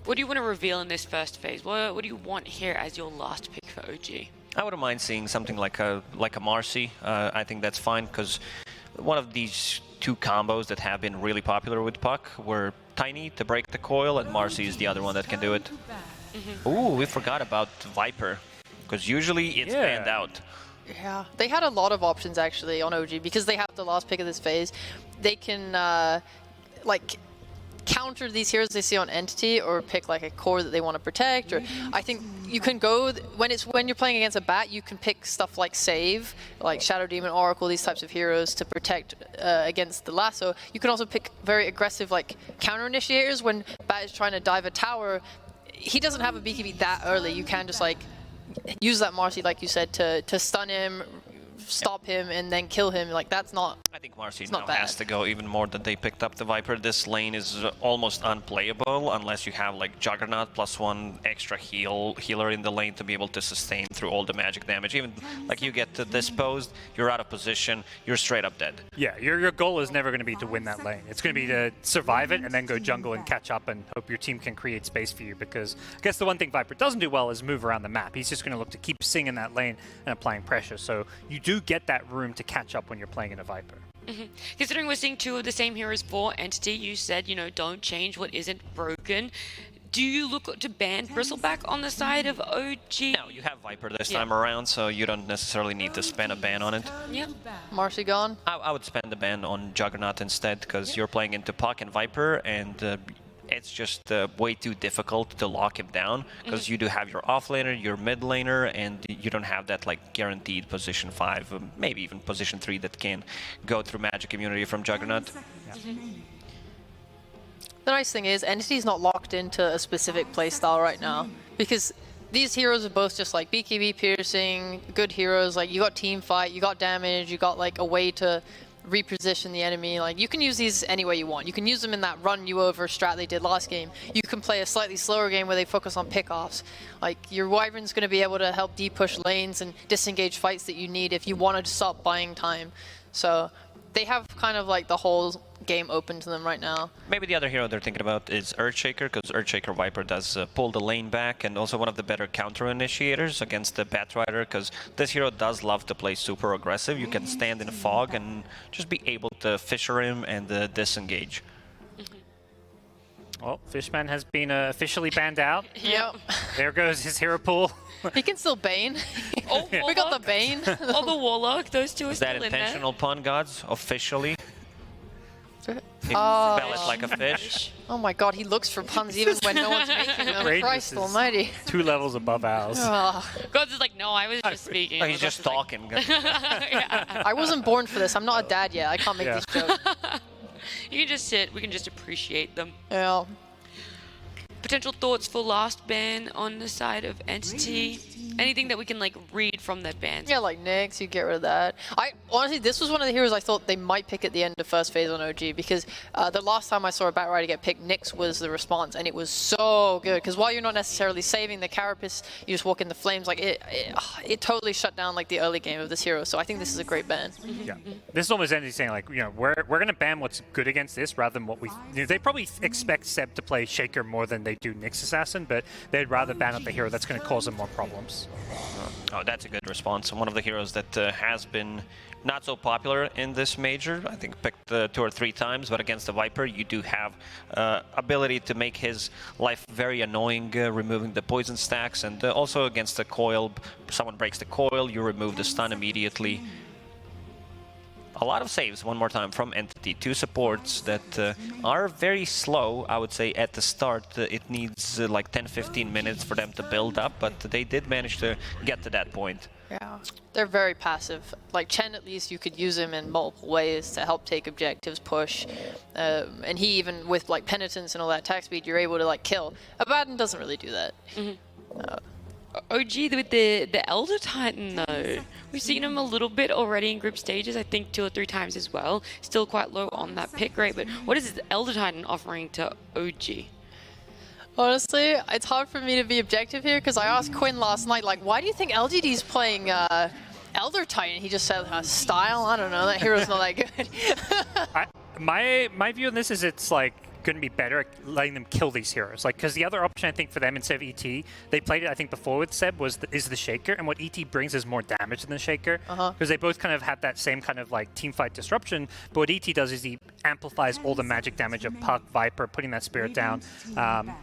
What do you want to reveal in this first phase? What do you want here as your last pick for OG? I wouldn't mind seeing something like a Marcy. I think that's fine, because one of these two combos that have been really popular with Puck were Tiny to break the coil, and Marcy is the other one that can do it. Ooh, we forgot about Viper, because usually it's banned out. Yeah, they had a lot of options actually on OG because they have the last pick of this phase. They can like counter these heroes they see on Entity, or pick like a core that they want to protect. Or I think you can go when you're playing against a bat, you can pick stuff like Save, like Shadow Demon, Oracle, these types of heroes to protect against the lasso. You can also pick very aggressive like counter initiators when bat is trying to dive a tower. He doesn't have a BKB that early. You can just like use that Marcy, like you said, to stun him, stop him, and then kill him. Like, that's not... I think Marcy now has to go even more than they picked up the Viper. This lane is almost unplayable unless you have like Juggernaut plus one extra healer in the lane to be able to sustain through all the magic damage. Even like you get disposed, you're out of position, you're straight up dead. Yeah, your goal is never going to be to win that lane. It's going to be to survive it and then go jungle and catch up and hope your team can create space for you, because I guess the one thing Viper doesn't do well is move around the map. He's just going to look to keep singing that lane and applying pressure. So you do get that room to catch up when you're playing in a Viper. Considering we're seeing two of the same heroes for Entity, you said, you know, don't change what isn't broken. Do you look to ban Bristleback on the side of OG? No, you have Viper this time around, so you don't necessarily need to spend a ban on it. Yeah. Marcy gone? I would spend the ban on Juggernaut instead, because you're playing into Puck and Viper, and it's just way too difficult to lock him down, because you do have your offlaner, your mid laner, and you don't have that like guaranteed position 5, maybe even position 3 that can go through magic immunity from Juggernaut. Yeah. The nice thing is, Entity's not locked into a specific playstyle right now, because these heroes are both just like BKB piercing, good heroes. Like, you got team fight, you got damage, you got like a way to reposition the enemy. Like, you can use these any way you want. You can use them in that run you over strat they did last game. You can play a slightly slower game where they focus on pickoffs. Like, your Wyvern's going to be able to help de-push lanes and disengage fights that you need if you wanted to stop buying time. So they have kind of like the whole game open to them right now. Maybe the other hero they're thinking about is Earthshaker, because Earthshaker Viper does pull the lane back, and also one of the better counter initiators against the Batrider, because this hero does love to play super aggressive. You can stand in a fog and just be able to fisher him and disengage. Well, Fishman has been officially banned out. Yep. There goes his hero pool. He can still Bane. Oh, we got the Bane. Oh, the Warlock. Those two are Is still that in there. intentional pun, gods? Officially? He Oh. spell it like a fish. Oh my god, he looks for puns even when no one's making them. Great, Christ this is almighty. 2 levels above ours. Oh, God's is like, no, I was just speaking. Oh, he's just talking. Yeah. I wasn't born for this. I'm not a dad yet. I can't make these jokes. You can just sit. We can just appreciate them. Yeah. Potential thoughts for last ban on the side of Entity? Anything that we can like read from that ban? Yeah, like Nyx, you get rid of that. Honestly, this was one of the heroes I thought they might pick at the end of first phase on OG, because the last time I saw a Batrider get picked, Nyx was the response, and it was so good. Because while you're not necessarily saving the Carapace, you just walk in the flames. Like it totally shut down like the early game of this hero. So I think this is a great ban. Yeah, this is almost Entity saying like, you know, we're gonna ban what's good against this rather than what we. You know, they probably expect Seb to play Shaker more than they do Nyx Assassin, but they'd rather ban out the hero that's going to cause them more problems. Oh, that's a good response. One of the heroes that has been not so popular in this major. I think picked 2 or 3 times, but against the Viper, you do have ability to make his life very annoying, removing the poison stacks, and also against the coil, someone breaks the coil, you remove the stun immediately. A lot of saves, one more time, from Entity. 2 supports that are very slow, I would say, at the start. It needs like 10-15 minutes for them to build up, but they did manage to get to that point. Yeah, they're very passive. Like Chen, at least, you could use him in multiple ways to help take objectives, push, and he even with like penitence and all that attack speed, you're able to like kill. Abaddon doesn't really do that. OG with the Elder Titan though. We've seen him a little bit already in group stages, I think 2 or 3 times as well. Still quite low on that pick rate, but what is the Elder Titan offering to OG? Honestly, it's hard for me to be objective here, because I asked Quinn last night, like, why do you think LGD's playing Elder Titan? He just said, style? I don't know, that hero's not that good. My view on this is it's like going to be better at letting them kill these heroes. Like, because the other option I think for them instead of ET, they played it I think before with Seb is the Shaker, and what ET brings is more damage than the Shaker, because they both kind of have that same kind of like team fight disruption. But what ET does is he amplifies all the magic damage of Puck, Viper, putting that Spirit down.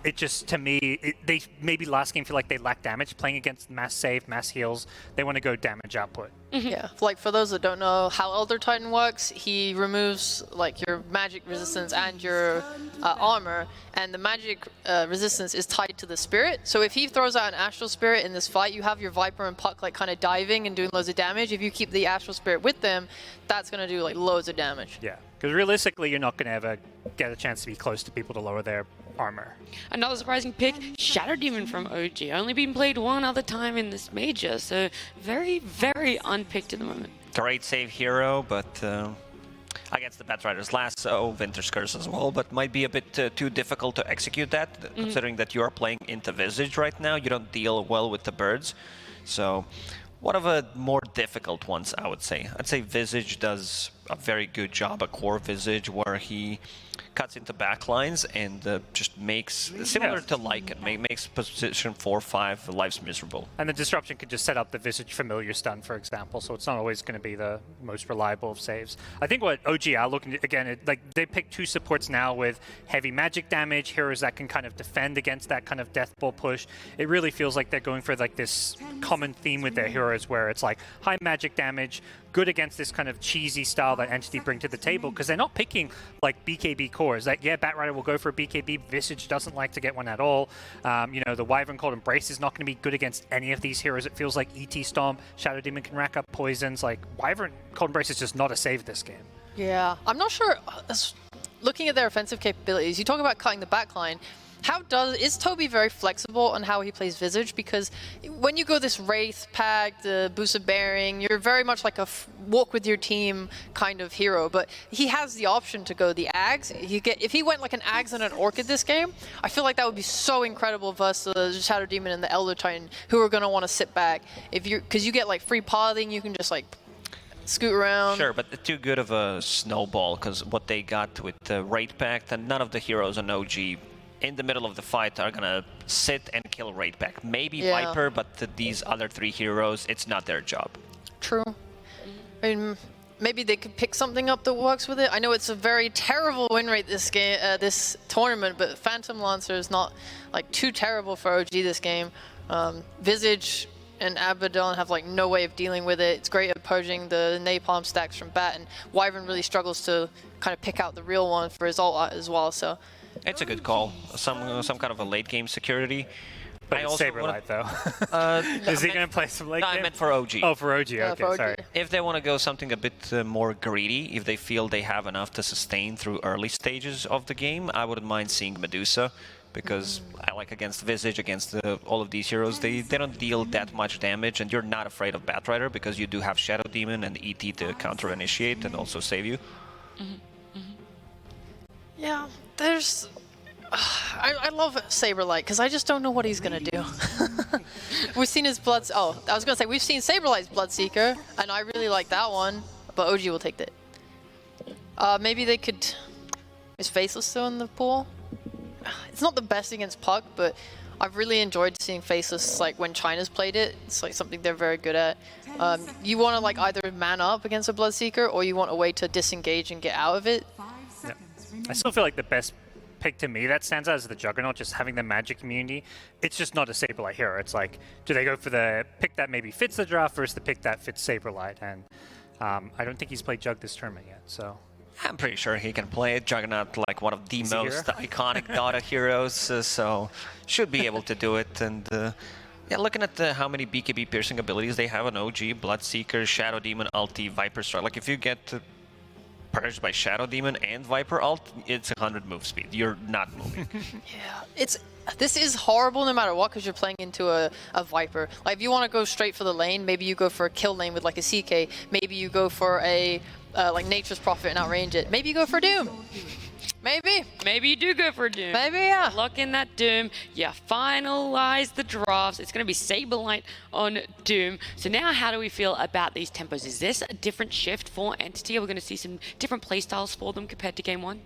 It just, to me, they maybe last game feel like they lack damage playing against mass save, mass heals. They want to go damage output. Yeah, like for those that don't know how Elder Titan works, he removes like your magic resistance and your armor, and the magic resistance is tied to the spirit. So if he throws out an Astral Spirit in this fight, you have your Viper and Puck like kind of diving and doing loads of damage. If you keep the Astral Spirit with them, that's going to do like loads of damage. Yeah, because realistically, you're not going to ever get a chance to be close to people to lower their armor. Another surprising pick, Shadow Demon from OG. Only been played one other time in this major, so very, very unpicked at the moment. Great save hero, but against the Batriders Lasso, Winter's Curse as well, but might be a bit too difficult to execute that, considering that you are playing into Visage right now. You don't deal well with the birds, so one of the more difficult ones, I would say. I'd say Visage does a very good job, a core Visage, where he cuts into backlines and just makes, similar to Lycan, makes position 4-5 lives miserable. And the disruption could just set up the Visage familiar stun, for example, so it's not always going to be the most reliable of saves. I think what OG are looking to, again, like they pick two supports now with heavy magic damage, heroes that can kind of defend against that kind of death ball push. It really feels like they're going for like this common theme with their heroes where it's like high magic damage, good against this kind of cheesy style that Entity bring to the table, because they're not picking like BKB cores. Like, yeah, Batrider will go for a BKB. Visage doesn't like to get one at all. You know, the Wyvern Cold Embrace is not going to be good against any of these heroes. It feels like ET Stomp, Shadow Demon can rack up poisons. Like, Wyvern Cold Embrace is just not a save this game. Yeah, I'm not sure. Looking at their offensive capabilities, you talk about cutting the backline. Is Toby very flexible on how he plays Visage? Because when you go this Wraith pack, the boosted bearing, you're very much like a walk with your team kind of hero. But he has the option to go the Ags. If he went like an Ags and an Orchid this game, I feel like that would be so incredible versus the Shadow Demon and the Elder Titan, who are going to want to sit back. Because you get like free pathing, you can just like scoot around. Sure, but too good of a snowball, because what they got with the Raid Pact, and none of the heroes on OG in the middle of the fight are gonna sit and kill Raid Pact. Maybe Viper, but these other three heroes, it's not their job. True. I mean, maybe they could pick something up that works with it. I know it's a very terrible win rate this game, this tournament, but Phantom Lancer is not like too terrible for OG this game. Visage and Abaddon have like no way of dealing with it. It's great at purging the napalm stacks from Bat, and Wyvern really struggles to kind of pick out the real one for his ult as well. So it's a good call. Some kind of a late game security. But it's Saberlight though. Is he going to play some late game? I meant for OG. Oh, for OG. Okay, for OG. sorry. If they want to go something a bit more greedy, if they feel they have enough to sustain through early stages of the game, I wouldn't mind seeing Medusa, because I like against Visage, against all of these heroes, they don't deal that much damage, and you're not afraid of Batrider because you do have Shadow Demon and ET to counter-initiate and also save you. yeah, there's... I love Saberlight because I just don't know what he's gonna do. We've seen his Blood... Oh, I was gonna say, we've seen Saberlight's Bloodseeker, and I really like that one, but OG will take that. Maybe they could... Is Faceless still in the pool? It's not the best against Puck, but I've really enjoyed seeing Faceless like when China's played it. It's like something they're very good at. You want to like either man up against a Bloodseeker, or you want a way to disengage and get out of it. Yeah. I still feel like the best pick to me that stands out is the Juggernaut, just having the magic immunity. It's just not a Saberlight hero. It's like, do they go for the pick that maybe fits the draft versus the pick that fits Saberlight? And I don't think he's played Jug this tournament yet, so... I'm pretty sure he can play it. Juggernaut, like one of the most iconic Dota heroes, so should be able to do it. And yeah, looking at how many BKB piercing abilities they have on OG, Bloodseeker, Shadow Demon, Ulti, Viper Strike. Like if you get purged by Shadow Demon and Viper ult, it's 100 move speed. You're not moving. Yeah, this is horrible no matter what, because you're playing into a Viper. Like if you want to go straight for the lane, maybe you go for a kill lane with like a CK. Maybe you go for a like Nature's Prophet and outrange it. Maybe you go for Doom. Maybe. Maybe you do go for Doom. Maybe, yeah. Lock in that Doom. Yeah, finalize the drafts. It's going to be Saberlight on Doom. So now how do we feel about these tempos? Is this a different shift for Entity? Are we going to see some different playstyles for them compared to Game 1?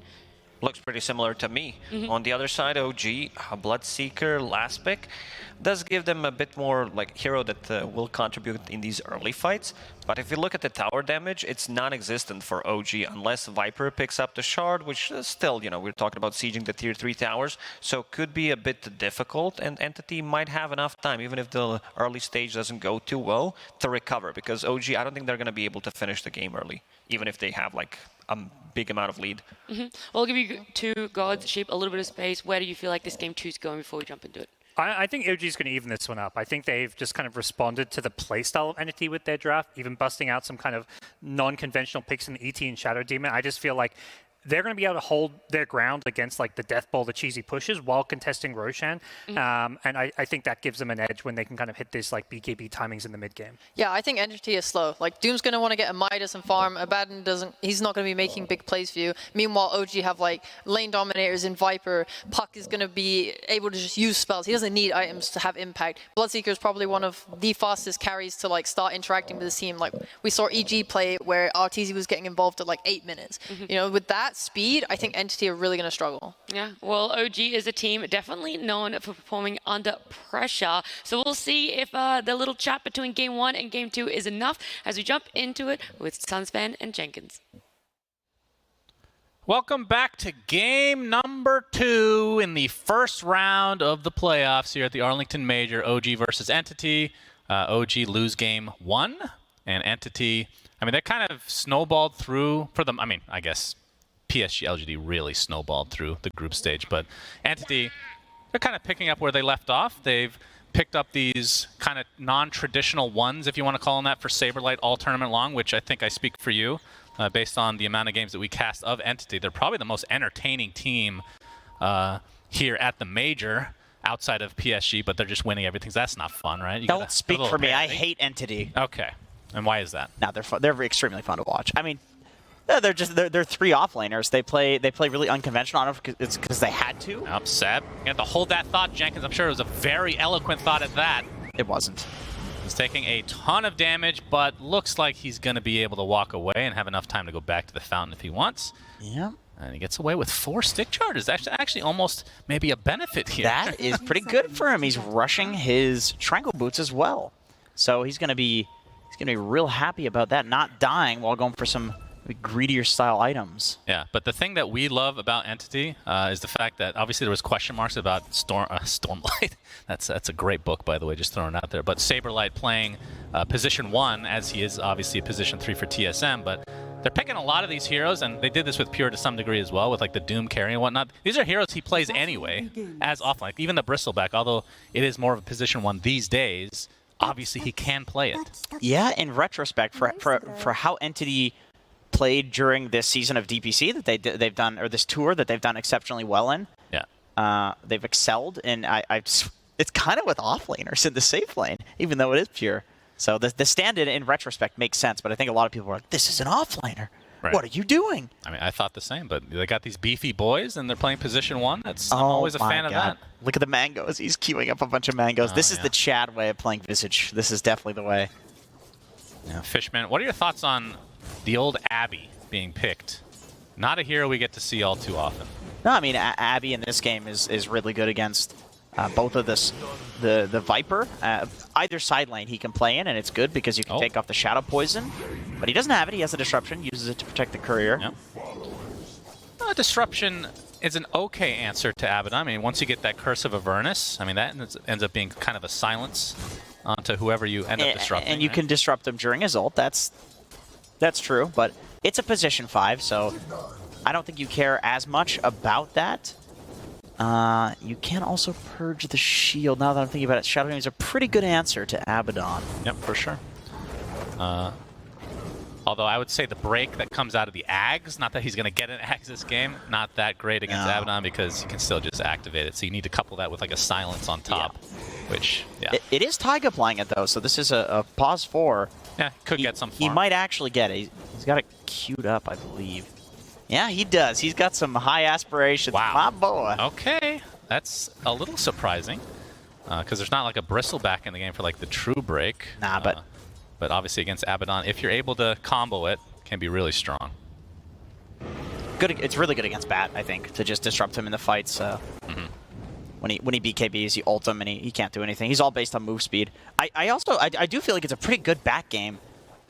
looks pretty similar to me. On the other side, OG, Bloodseeker, last pick, does give them a bit more like hero that will contribute in these early fights. But if you look at the tower damage, it's non-existent for OG unless Viper picks up the shard, which is still, you know, we're talking about sieging the tier 3 towers, so could be a bit difficult, and Entity might have enough time, even if the early stage doesn't go too well, to recover, because OG, I don't think they're going to be able to finish the game early, even if they have like a big amount of lead. Well, I'll give you two gods, Sheep, a little bit of space. Where do you feel like this game 2 is going before we jump into it? I think OG is going to even this one up. I think they've just kind of responded to the playstyle of Entity with their draft, even busting out some kind of non-conventional picks in ET and Shadow Demon. I just feel like they're going to be able to hold their ground against like the Death Ball, the cheesy pushes, while contesting Roshan. And I think that gives them an edge when they can kind of hit this like BKB timings in the mid game. Yeah, I think Entity is slow. Like, Doom's going to want to get a Midas and farm. Abaddon doesn't, he's not going to be making big plays for you. Meanwhile, OG have like lane dominators in Viper. Puck is going to be able to just use spells. He doesn't need items to have impact. Bloodseeker is probably one of the fastest carries to like start interacting with the team. Like, we saw EG play where RTZ was getting involved at like 8 minutes. You know, with that speed, I think Entity are really going to struggle. Yeah, well, OG is a team definitely known for performing under pressure. So we'll see if the little chat between Game 1 and Game 2 is enough as we jump into it with Sunspan and Jenkins. Welcome back to game number 2 in the first round of the playoffs here at the Arlington Major. OG versus Entity. OG lose game 1, and Entity, I mean, they kind of snowballed through for them. I mean, I guess PSG LGD really snowballed through the group stage, but Entity, they're kind of picking up where they left off. They've picked up these kind of non-traditional ones, if you want to call them that, for Saberlight all tournament long, which I think I speak for you, based on the amount of games that we cast of Entity. They're probably the most entertaining team here at the Major, outside of PSG, but they're just winning everything. So that's not fun, right? Don't speak for me. I hate Entity. Okay. And why is that? No, they're fun. They're extremely fun to watch. I mean, they're 3 offlaners. They play really unconventional. I don't know if it's because they had to. Nope, Seb, you have to hold that thought, Jenkins. I'm sure it was a very eloquent thought at that. It wasn't. He's taking a ton of damage, but looks like he's going to be able to walk away and have enough time to go back to the fountain if he wants. Yeah. And he gets away with 4 stick charges. Actually almost maybe a benefit here. That is pretty good for him. He's rushing his Triangle Boots as well. So he's going to be real happy about that, not dying while going for some greedier style items. Yeah, but the thing that we love about Entity is the fact that obviously there was question marks about Stormlight. That's a great book, by the way, just throwing it out there. But Saberlight playing position 1, as he is obviously a position 3 for TSM, but they're picking a lot of these heroes, and they did this with Pure to some degree as well, with like the Doom carry and whatnot. These are heroes he plays anyway, as often. Like even the Bristleback, although it is more of a position 1 these days, obviously he can play it. Yeah, in retrospect, for how Entity played during this season of DPC that they've done, or this tour that they've done exceptionally well in. Yeah. They've excelled, and it's kind of with offlaners in the safe lane, even though it is Pure. So the stand-in in retrospect makes sense, but I think a lot of people are like, this is an offlaner. Right. What are you doing? I mean, I thought the same, but they got these beefy boys, and they're playing position 1. I'm always a fan of that. Look at the mangoes. He's queuing up a bunch of mangoes. This is the Chad way of playing Visage. This is definitely the way. Yeah. Fishman, what are your thoughts on the old Abby being picked? Not a hero we get to see all too often. No, I mean, Abby in this game is really good against both of the Viper. Either side lane he can play in, and it's good because you can take off the Shadow Poison. But he doesn't have it. He has a Disruption, uses it to protect the Courier. Yep. Disruption is an okay answer to Abaddon. I mean, once you get that Curse of Avernus, I mean, that ends up being kind of a silence onto whoever you end up disrupting. And you can disrupt him during his ult. That's true, but it's a position 5, so I don't think you care as much about that. You can also purge the shield. Now that I'm thinking about it, Shadow Beam is a pretty good answer to Abaddon. Yep, for sure. Although I would say the break that comes out of the Ags, not that he's going to get an Ags this game, not that great against Abaddon because you can still just activate it. So you need to couple that with like a silence on top, which, It is Taiga applying it though, so this is a pause 4. Yeah, could get some farm. He might actually get it. He's got it queued up, I believe. Yeah, he does. He's got some high aspirations. Wow. My boy. Okay, that's a little surprising because there's not like a Bristleback in the game for like the true break. Nah, but obviously against Abaddon, if you're able to combo it, can be really strong. good. It's really good against Bat, I think, to just disrupt him in the fights. When he BKBs, you ult him and he can't do anything. He's all based on move speed. I do feel like it's a pretty good Bat game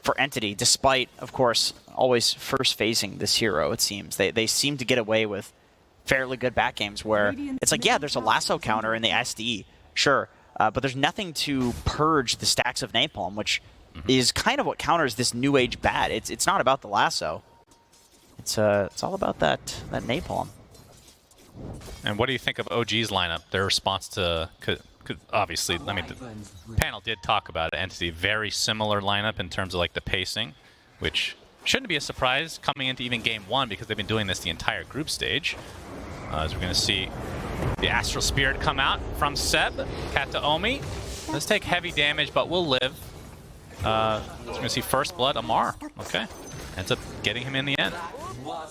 for Entity, despite, of course, always first phasing this hero, it seems. They seem to get away with fairly good Bat games where it's like, yeah, there's a lasso counter in the SD, sure, but there's nothing to purge the stacks of napalm, which is kind of what counters this new age Bat. It's not about the lasso. It's all about that napalm. And what do you think of OG's lineup? Their response to, obviously, I mean, the panel did talk about it. Entity, very similar lineup in terms of like the pacing, which shouldn't be a surprise coming into even game 1 because they've been doing this the entire group stage. As we're going to see the Astral Spirit come out from Seb. Kataomi does take heavy damage, but will live. We're going to see First Blood, Amar. Okay. Ends up getting him in the end.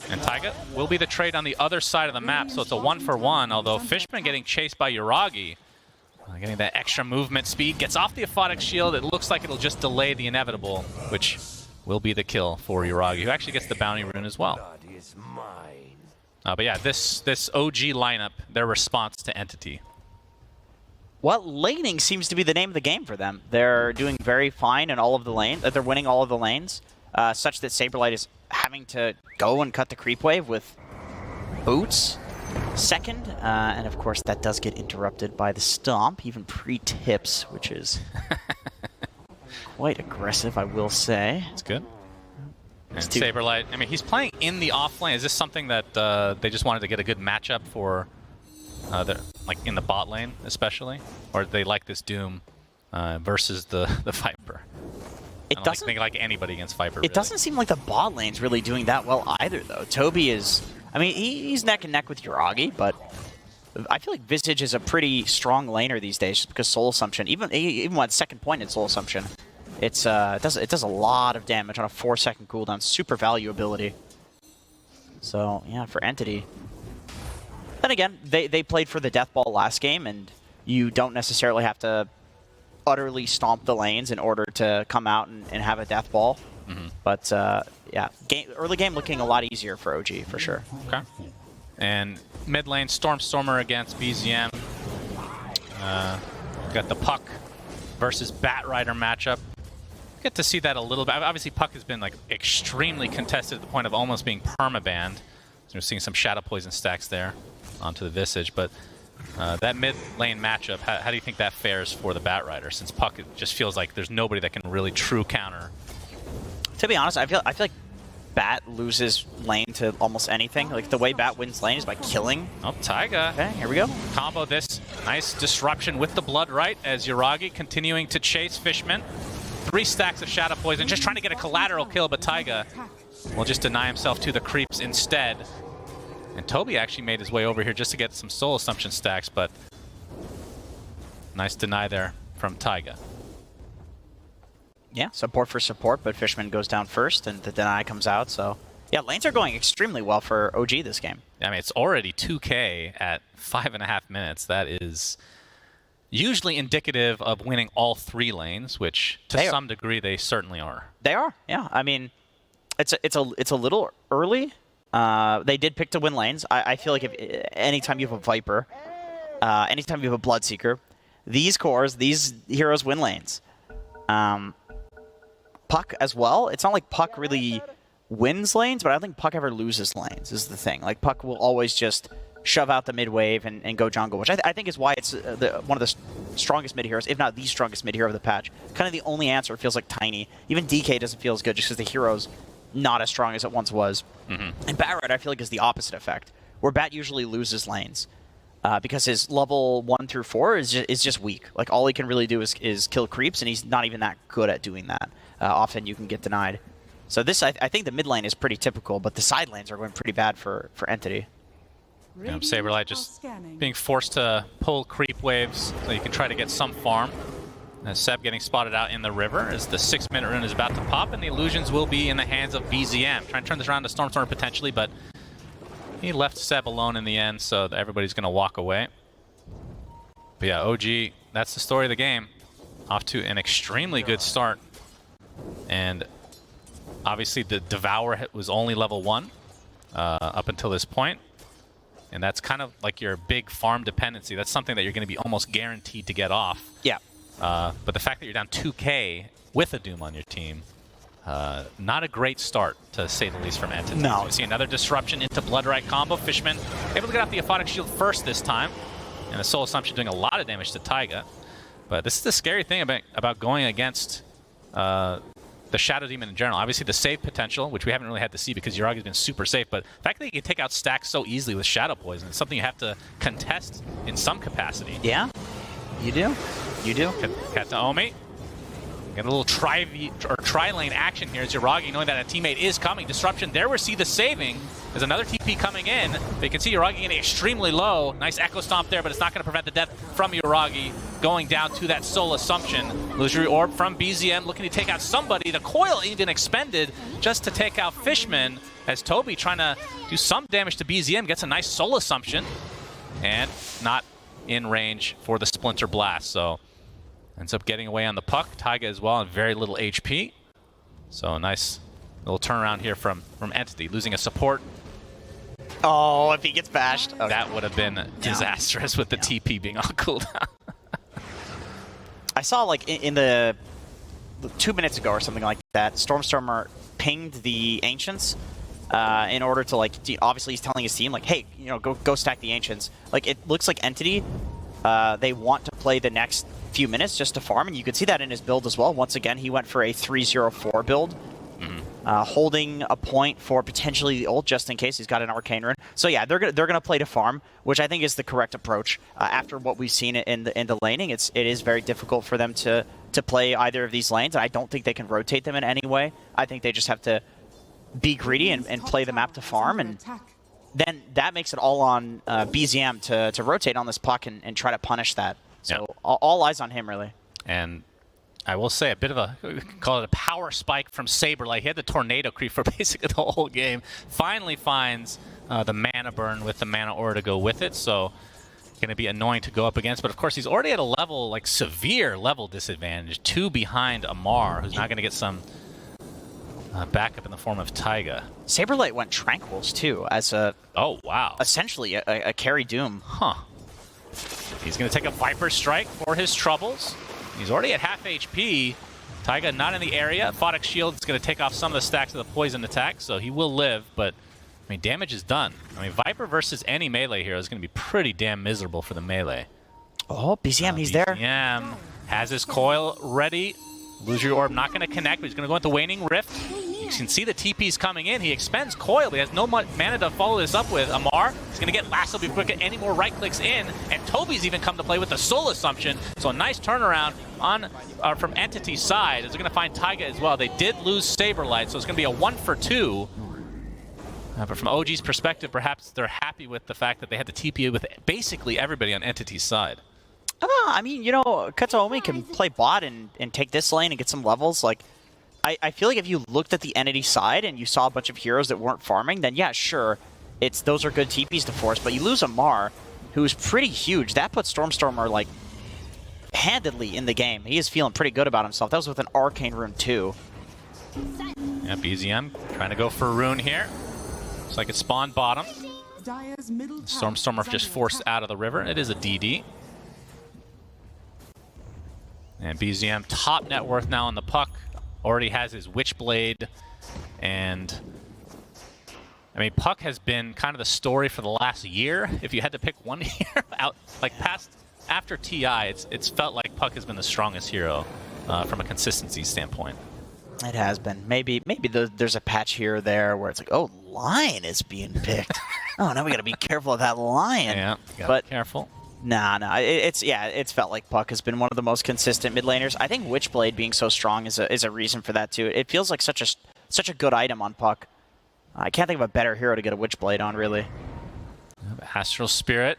And Taiga will be the trade on the other side of the map, so it's a 1-for-1, although Fishman getting chased by Yuragi. Getting that extra movement speed, gets off the Aphotic Shield. It looks like it'll just delay the inevitable, which will be the kill for Yuragi, who actually gets the bounty rune as well. But yeah, this OG lineup, their response to Entity. Well, laning seems to be the name of the game for them. They're doing very fine in all of the lanes. They're winning all of the lanes, such that Saberlight is having to go and cut the creep wave with boots. Second, and of course that does get interrupted by the stomp, even pre-tips, which is quite aggressive, I will say. It's good. And Saberlight, I mean, he's playing in the off lane. Is this something that they just wanted to get a good matchup for, like in the bot lane especially? Or do they like this Doom versus the Viper? I don't think like anybody against Viper. It doesn't seem like the bot lane's really doing that well either, though. Toby is... I mean, he's neck and neck with Yuragi, but I feel like Visage is a pretty strong laner these days just because Soul Assumption, even when second point in Soul Assumption, it does a lot of damage on a 4-second cooldown. Super value ability. So, yeah, for Entity. Then again, they played for the Death Ball last game, and you don't necessarily have to utterly stomp the lanes in order to come out and have a Death Ball. But, yeah, early game looking a lot easier for OG, for sure. Okay. And mid lane, Stormer against BZM. Got the Puck versus Batrider matchup. Get to see that a little bit. Obviously, Puck has been like extremely contested at the point of almost being permabanned. So we're seeing some Shadow Poison stacks there onto the Visage. But that mid lane matchup, how do you think that fares for the Batrider? Since Puck, it just feels like there's nobody that can really true counter. To be honest, I feel like Bat loses lane to almost anything. Like the way Bat wins lane is by killing. Oh, Taiga. Okay, here we go. Combo this. Nice disruption with the Blood Right as Yuragi continuing to chase Fishman. 3 stacks of Shadow Poison, just trying to get a collateral kill, but Taiga will just deny himself to the creeps instead. And Toby actually made his way over here just to get some Soul Assumption stacks, but nice deny there from Taiga. Yeah, support for support, but Fishman goes down first, and the deny comes out, so... Yeah, lanes are going extremely well for OG this game. I mean, it's already 2K at 5.5 minutes. That is usually indicative of winning all 3 lanes, which to some degree they certainly are. They are, yeah. I mean, it's a little early. They did pick to win lanes. I feel like if anytime you have a Viper, anytime you have a Bloodseeker, these cores, these heroes win lanes. Puck as well. It's not like Puck really wins lanes, but I don't think Puck ever loses lanes is the thing. Like Puck will always just shove out the mid wave and go jungle, which I think is why it's one of the strongest mid heroes, if not the strongest mid hero of the patch. Kind of the only answer feels like Tiny. Even DK doesn't feel as good just because the hero's not as strong as it once was. And Batrider I feel like is the opposite effect, where Bat usually loses lanes because his level 1 through 4 is just weak. Like all he can really do is kill creeps, and he's not even that good at doing that. Often you can get denied. So this, I think the mid lane is pretty typical, but the side lanes are going pretty bad for Entity. Saberlight just being forced to pull creep waves so you can try to get some farm. As Seb getting spotted out in the river as the 6-minute rune is about to pop, and the illusions will be in the hands of BZM. Trying to turn this around to Stormer potentially, but he left Seb alone in the end, so everybody's going to walk away. But yeah, OG, that's the story of the game. Off to an extremely good start. And obviously the Devour was only level 1. up until this point. And that's kind of like your big farm dependency. That's something that you're going to be almost guaranteed to get off. Yeah. But the fact that you're down 2K with a Doom on your team, not a great start, to say the least, from Entity. No. So we see another disruption into Bloodright combo. Fishman able to get off the Aphotic Shield first this time. And the Soul Assumption doing a lot of damage to Taiga. But this is the scary thing about going against the Shadow Demon in general. Obviously the save potential, which we haven't really had to see because Yuragi's been super safe, but the fact that you can take out stacks so easily with Shadow Poison is something you have to contest in some capacity. Yeah, you do. You do. Kataomi. Get a little tri-lane action here as Yuragi, knowing that a teammate is coming. Disruption there, we see the saving. There's another TP coming in. But you can see Yuragi getting extremely low. Nice Echo Stomp there, but it's not going to prevent the death from Yuragi. Going down to that Soul Assumption. Illusory Orb from BZM looking to take out somebody. The coil even expended just to take out Fishman, as Toby trying to do some damage to BZM. Gets a nice Soul Assumption. And not in range for the Splinter Blast. So ends up getting away on the puck. Taiga as well, and very little HP. So a nice little turnaround here from Entity. Losing a support. Oh, if he gets bashed. Okay. That would have been disastrous with the TP being on cooldown. I saw, like, in the 2 minutes ago or something like that, Stormstormer pinged the Ancients in order to, like, obviously he's telling his team, like, hey, you know, go stack the Ancients. Like, it looks like Entity, they want to play the next few minutes just to farm, and you could see that in his build as well. Once again, he went for a 3-0-4 build, holding a point for potentially the ult just in case he's got an Arcane Rune. So yeah, they're gonna play to farm, which I think is the correct approach. After what we've seen in the laning, it is very difficult for them to play either of these lanes, and I don't think they can rotate them in any way. I think they just have to be greedy and play the map to farm, and then that makes it all on BZM to rotate on this puck and try to punish that. So all eyes on him, really. And I will say a bit of a, call it a power spike from Saber. Like, he had the tornado creep for basically the whole game. Finally finds the mana burn with the mana aura to go with it. So going to be annoying to go up against. But of course, he's already at a level, like severe level disadvantage. 2 behind Amar, who's not going to get some backup in the form of Taiga. Saberlight went Tranquils too as a essentially a carry Doom. He's going to take a Viper Strike for his troubles. He's already at half HP. Taiga not in the area. Aphotic Shield is going to take off some of the stacks of the poison attack, so he will live, but I mean, damage is done. I mean, Viper versus any melee hero is going to be pretty damn miserable for the melee. Oh, BZM, he's there. BZM has his coil ready. Illusory Orb not going to connect, but he's going to go into Waning Rift. You can see the TP's coming in. He expends coil, but he has no mana to follow this up with. Amar is going to get lasso before he can get any more right clicks in, and Toby's even come to play with the Soul Assumption. So a nice turnaround on from Entity's side. Is going to find Taiga as well. They did lose Saberlight, so it's going to be a 1 for 2. But from OG's perspective, perhaps they're happy with the fact that they had the TP with basically everybody on Entity's side. I mean, you know, Kataomi can play bot and take this lane and get some levels. Like, I feel like if you looked at the Entity side and you saw a bunch of heroes that weren't farming, then yeah, sure, those are good TPs to force. But you lose Amar, who's pretty huge. That puts Stormstormer, like, handedly in the game. He is feeling pretty good about himself. That was with an Arcane Rune too. Yeah, BZM trying to go for a rune here. Looks like it's spawned bottom. Stormstormer just forced out of the river. It is a DD. And BZM, top net worth now on the puck. Already has his Witchblade. And I mean, Puck has been kind of the story for the last year. If you had to pick one hero out, like after TI, it's felt like Puck has been the strongest hero from a consistency standpoint. It has been. Maybe there's a patch here or there where it's like, oh, Lion is being picked. Oh, now we got to be careful of that Lion. Yeah, but be careful. Nah, it's felt like Puck has been one of the most consistent mid laners. I think Witchblade being so strong is a reason for that too. It feels like such a good item on Puck. I can't think of a better hero to get a Witchblade on, really. Astral Spirit,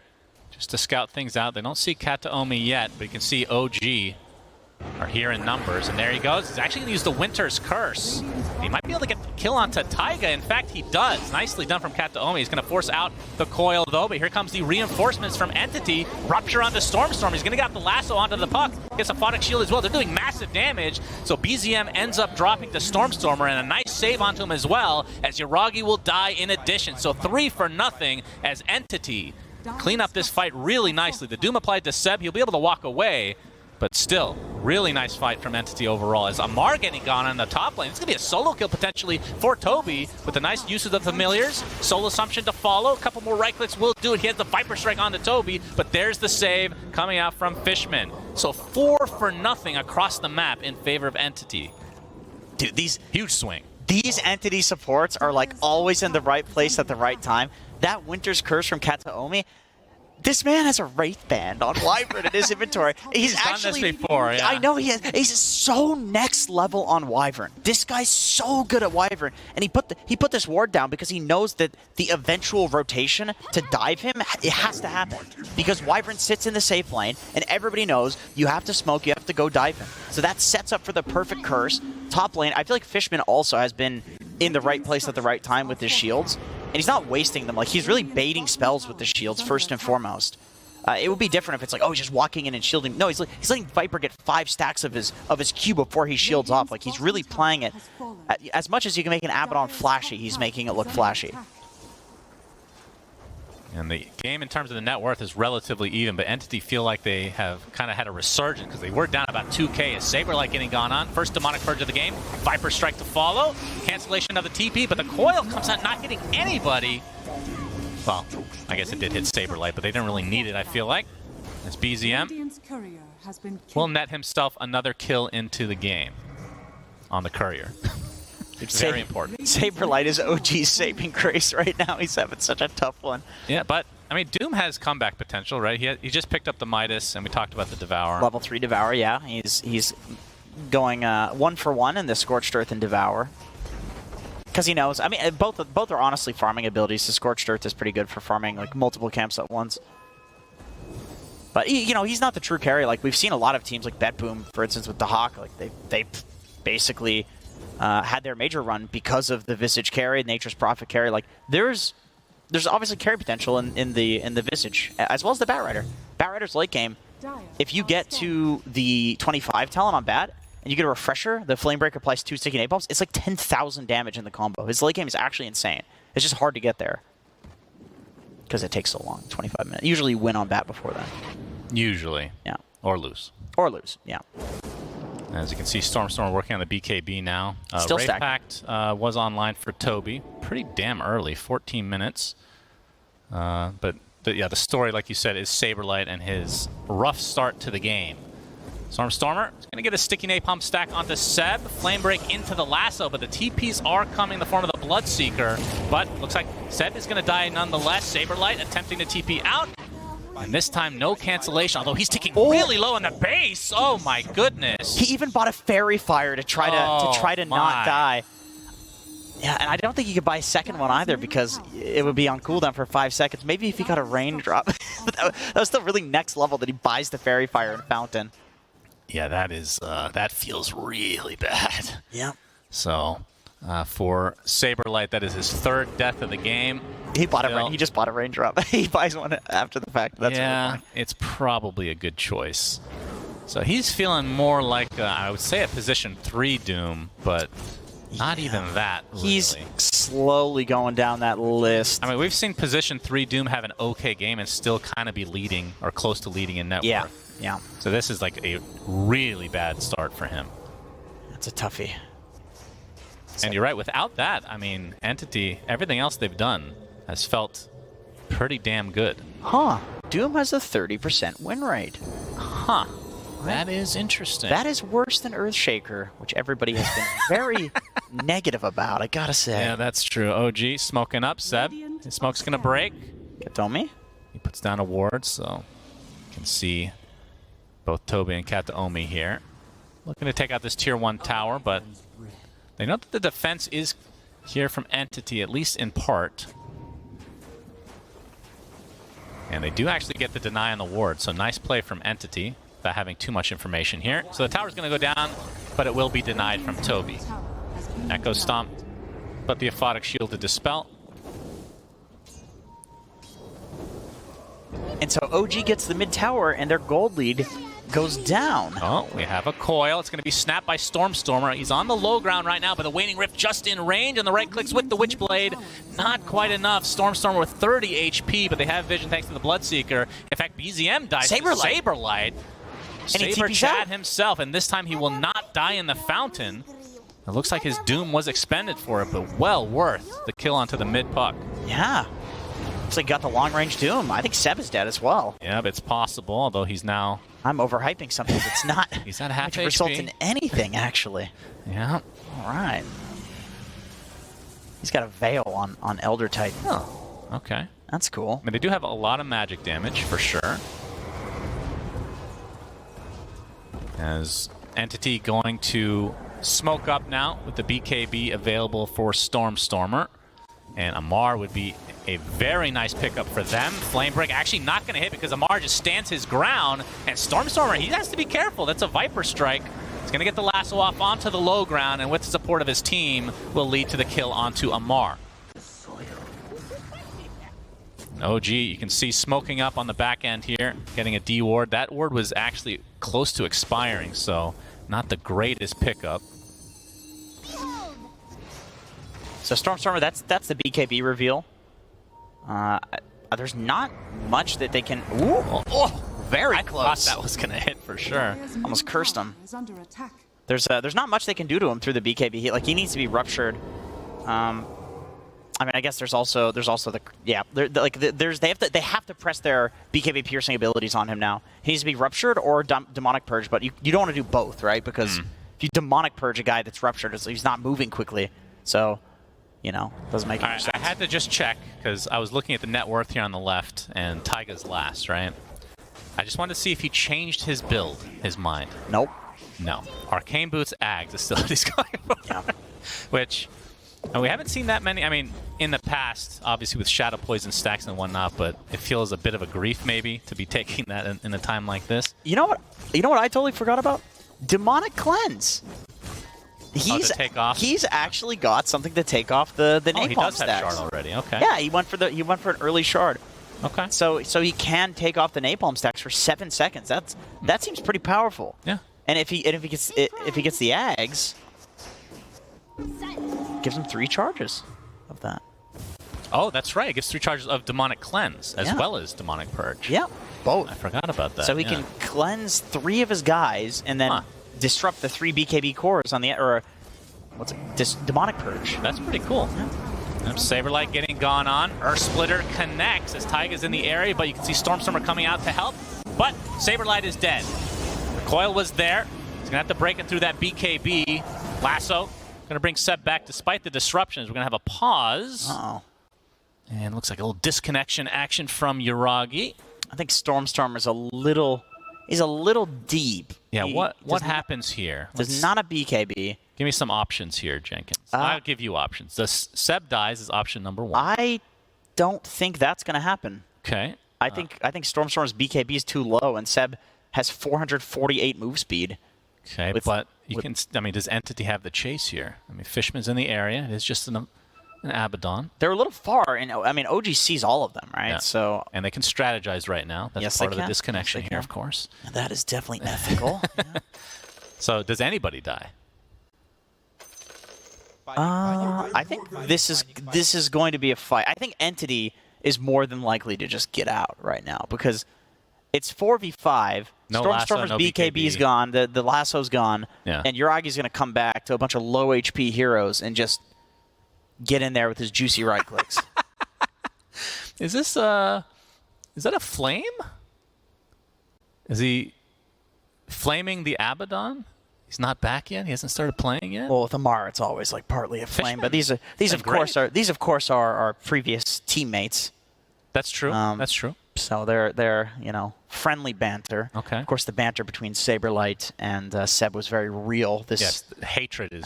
just to scout things out. They don't see Kataomi yet, but you can see OG are here in numbers, and there he goes. He's actually going to use the Winter's Curse. He might be able to get the kill onto Taiga. In fact, he does. Nicely done from Kataomi. He's going to force out the coil, though, but here comes the reinforcements from Entity. Rupture onto Stormstorm. He's going to get the lasso onto the puck. Gets a Photic Shield as well. They're doing massive damage, so BZM ends up dropping the Stormstormer, and a nice save onto him as well, as Yuragi will die in addition. So 3-0 as Entity clean up this fight really nicely. The Doom applied to Seb. He'll be able to walk away, but still, really nice fight from Entity overall. As Amar getting gone on the top lane. It's going to be a solo kill potentially for Toby with the nice use of the Familiars. Soul Assumption to follow. A couple more right clicks will do it. He has the Viper Strike onto Toby, but there's the save coming out from Fishman. So 4-0 across the map in favor of Entity. Dude, these Huge swing. These Entity supports are like always in the right place at the right time. That Winter's Curse from Kataomi, this man has a Wraith Band on Wyvern in his inventory. He's actually done this before, yeah. I know he has. He's so next level on Wyvern. This guy's so good at Wyvern, and he put this ward down because he knows that the eventual rotation to dive him, it has to happen. Because Wyvern sits in the safe lane, and everybody knows you have to smoke, you have to go dive him. So that sets up for the perfect curse. Top lane, I feel like Fishman also has been in the right place at the right time with his shields. And he's not wasting them. Like, he's really baiting spells with the shields, first and foremost. It would be different if it's like, oh, he's just walking in and shielding. No, he's letting Viper get 5 stacks of his Q before he shields off. Like, he's really playing it. As much as you can make an Abaddon flashy, he's making it look flashy. And the game in terms of the net worth is relatively even, but Entity feel like they have kind of had a resurgence because they were down about 2K as Saberlight getting gone on. First Demonic Purge of the game, Viper Strike to follow, cancellation of the TP, but the coil comes out not hitting anybody. Well, I guess it did hit Saberlight, but they didn't really need it, I feel like. As BZM will net himself another kill into the game on the Courier. It's very important. Saberlight is OG's saving grace right now. He's having such a tough one. Yeah, but, I mean, Doom has comeback potential, right? He just picked up the Midas, and we talked about the Devour. Level 3 Devour, yeah. He's going 1 for 1 in the Scorched Earth and Devour. Because he knows, I mean, both are honestly farming abilities. The Scorched Earth is pretty good for farming like multiple camps at once. But, you know, he's not the true carry. Like, we've seen a lot of teams like BetBoom, for instance, with the Hawk. Like, they basically had their major run because of the Visage carry, Nature's Prophet carry. Like, there's obviously carry potential in the Visage, as well as the Batrider. Batrider's late game, if you get to the 25 talent on Bat, and you get a refresher, the Flamebreaker applies 2 sticky napalms, it's like 10,000 damage in the combo. His late game is actually insane. It's just hard to get there. Because it takes so long, 25 minutes. Usually you win on Bat before that. Usually. Yeah. Or lose. Or lose, yeah. As you can see, Stormstorm working on the BKB now. Still Wraith stacking. Pact was online for Toby. Pretty damn early, 14 minutes. But yeah, the story, like you said, is Saberlight and his rough start to the game. Stormstormer is going to get a sticky napalm stack onto Seb. Flame break into the lasso, but the TPs are coming in the form of the Bloodseeker. But looks like Seb is going to die nonetheless. Saberlight attempting to TP out. And this time, no cancellation, although he's ticking really low in the base. Oh my goodness. He even bought a Fairy Fire to try to not die. Yeah, and I don't think he could buy a second one either because it would be on cooldown for 5 seconds. Maybe if he got a raindrop. But that was still really next level that he buys the Fairy Fire and Fountain. Yeah, that is that feels really bad. Yeah. So for Saberlight, that is his 3rd death of the game. He just bought a raindrop. He buys one after the fact. That's yeah, it's probably a good choice. So he's feeling more like I would say a position 3 Doom, but not even that. Really. He's slowly going down that list. I mean, we've seen position 3 Doom have an okay game and still kind of be leading or close to leading in net worth. Yeah. So this is like a really bad start for him. That's a toughie. And you're right, without that, I mean, Entity, everything else they've done has felt pretty damn good. Huh. Doom has a 30% win rate. Huh. That is interesting. That is worse than Earthshaker, which everybody has been very negative about, I gotta say. Yeah, that's true. OG smoking up. Seb, his smoke's gonna break. Kataomi? He puts down a ward, so you can see both Toby and Kataomi here. Looking to take out this tier 1 tower, but they know that the defense is here from Entity, at least in part. And they do actually get the deny on the ward, so nice play from Entity. without having too much information here. So the tower's going to go down, but it will be denied from Toby. Echo Stomp, but the Aphotic Shield to dispel. And so OG gets the mid tower, and their gold lead goes down. Oh, we have a coil. It's going to be snapped by Stormstormer. He's on the low ground right now, but the Waning Rift just in range, and the right clicks with the Witchblade. Not quite enough. Stormstormer with 30 HP, but they have vision thanks to the Bloodseeker. In fact, BZM dies to Saberlight. Saber Chad himself, and this time he will not die in the fountain. It looks like his doom was expended for it, but well worth the kill onto the mid puck. Yeah. Looks like he got the long-range doom. I think Seb is dead as well. Yeah, but it's possible, although he's now... I'm overhyping something that's not he's at half HP. Result in anything, actually. Yeah. All right. He's got a Veil on Elder Titan. Oh, okay. That's cool. I mean, they do have a lot of magic damage, for sure. As Entity going to smoke up now with the BKB available for Stormstormer. And Amar would be a very nice pickup for them. Flamebreak actually not going to hit because Amar just stands his ground. And Stormstormer, he has to be careful. That's a Viper Strike. He's going to get the lasso off onto the low ground, and with the support of his team, will lead to the kill onto Amar. OG, you can see smoking up on the back end here, getting a D ward. That ward was actually close to expiring, so not the greatest pickup. So Stormstormer, that's the BKB reveal. There's not much that they can... Ooh, very close. I thought that was going to hit for sure. Almost cursed him. There's not much they can do to him through the BKB. He needs to be ruptured. I mean, I guess there's also the they have to press their BKB piercing abilities on him now. He needs to be ruptured or demonic purge, but you don't want to do both, right? Because if you demonic purge a guy that's ruptured, he's not moving quickly. So, you know, doesn't make any sense. I had to just check because I was looking at the net worth here on the left, and Taiga's last, right? I just wanted to see if he changed his build, his mind. Nope. No. Arcane Boots Ags is still what he's going for. Yeah. Which, and we haven't seen that many. I mean, in the past, obviously with Shadow Poison stacks and whatnot, but it feels a bit of a grief maybe to be taking that in a time like this. You know what? You know what I totally forgot about? Demonic Cleanse. To take off? He's actually got something to take off the napalm he does stacks. have shard already. Okay. Yeah, he went for an early shard. Okay. So he can take off the napalm stacks for 7 seconds. That seems pretty powerful. Yeah. And if he gets the Ags, gives him 3 charges of that. Oh, that's right. It gives 3 charges of Demonic Cleanse as well as Demonic Purge. Yeah, both. I forgot about that. So he can cleanse 3 of his guys and then disrupt the 3 BKB cores on the Demonic Purge. That's pretty cool. Yeah. Saberlight getting gone on. Earth Splitter connects as Taiga's in the area, but you can see Stormstormer coming out to help. But Saberlight is dead. The coil was there. He's going to have to break it through that BKB. Lasso. Going to bring Seb back despite the disruptions. We're going to have a pause. Uh-oh. And looks like a little disconnection action from Yuragi. I think Stormstormer's a little deep. Yeah, what happens here? There's not a BKB. Give me some options here, Jenkins. I'll give you options. The Seb dies is option number 1. I don't think that's going to happen. Okay. I think Stormstorm's BKB is too low, and Seb has 448 move speed. Okay, but I mean, does Entity have the chase here? I mean, Fishman's in the area. It is just an Abaddon. They're a little far, and I mean, OG sees all of them, right? Yeah. So and they can strategize right now. That's part of the disconnection here, of course. And that is definitely ethical. Yeah. So, does anybody die? I think this is going to be a fight. I think Entity is more than likely to just get out right now because it's 4v5. No Stormstormer's lasso, no BKB is gone. The lasso's gone. Yeah. And Yuragi's going to come back to a bunch of low HP heroes and just get in there with his juicy right clicks. Is that a flame? Is he flaming the Abaddon? He's not back yet. He hasn't started playing yet. Well, with Amar, it's always like partly a flame, but these of course are our previous teammates. That's true. That's true. So they're friendly banter. Okay. Of course, the banter between Saberlight and Seb was very real. Yes, hatred is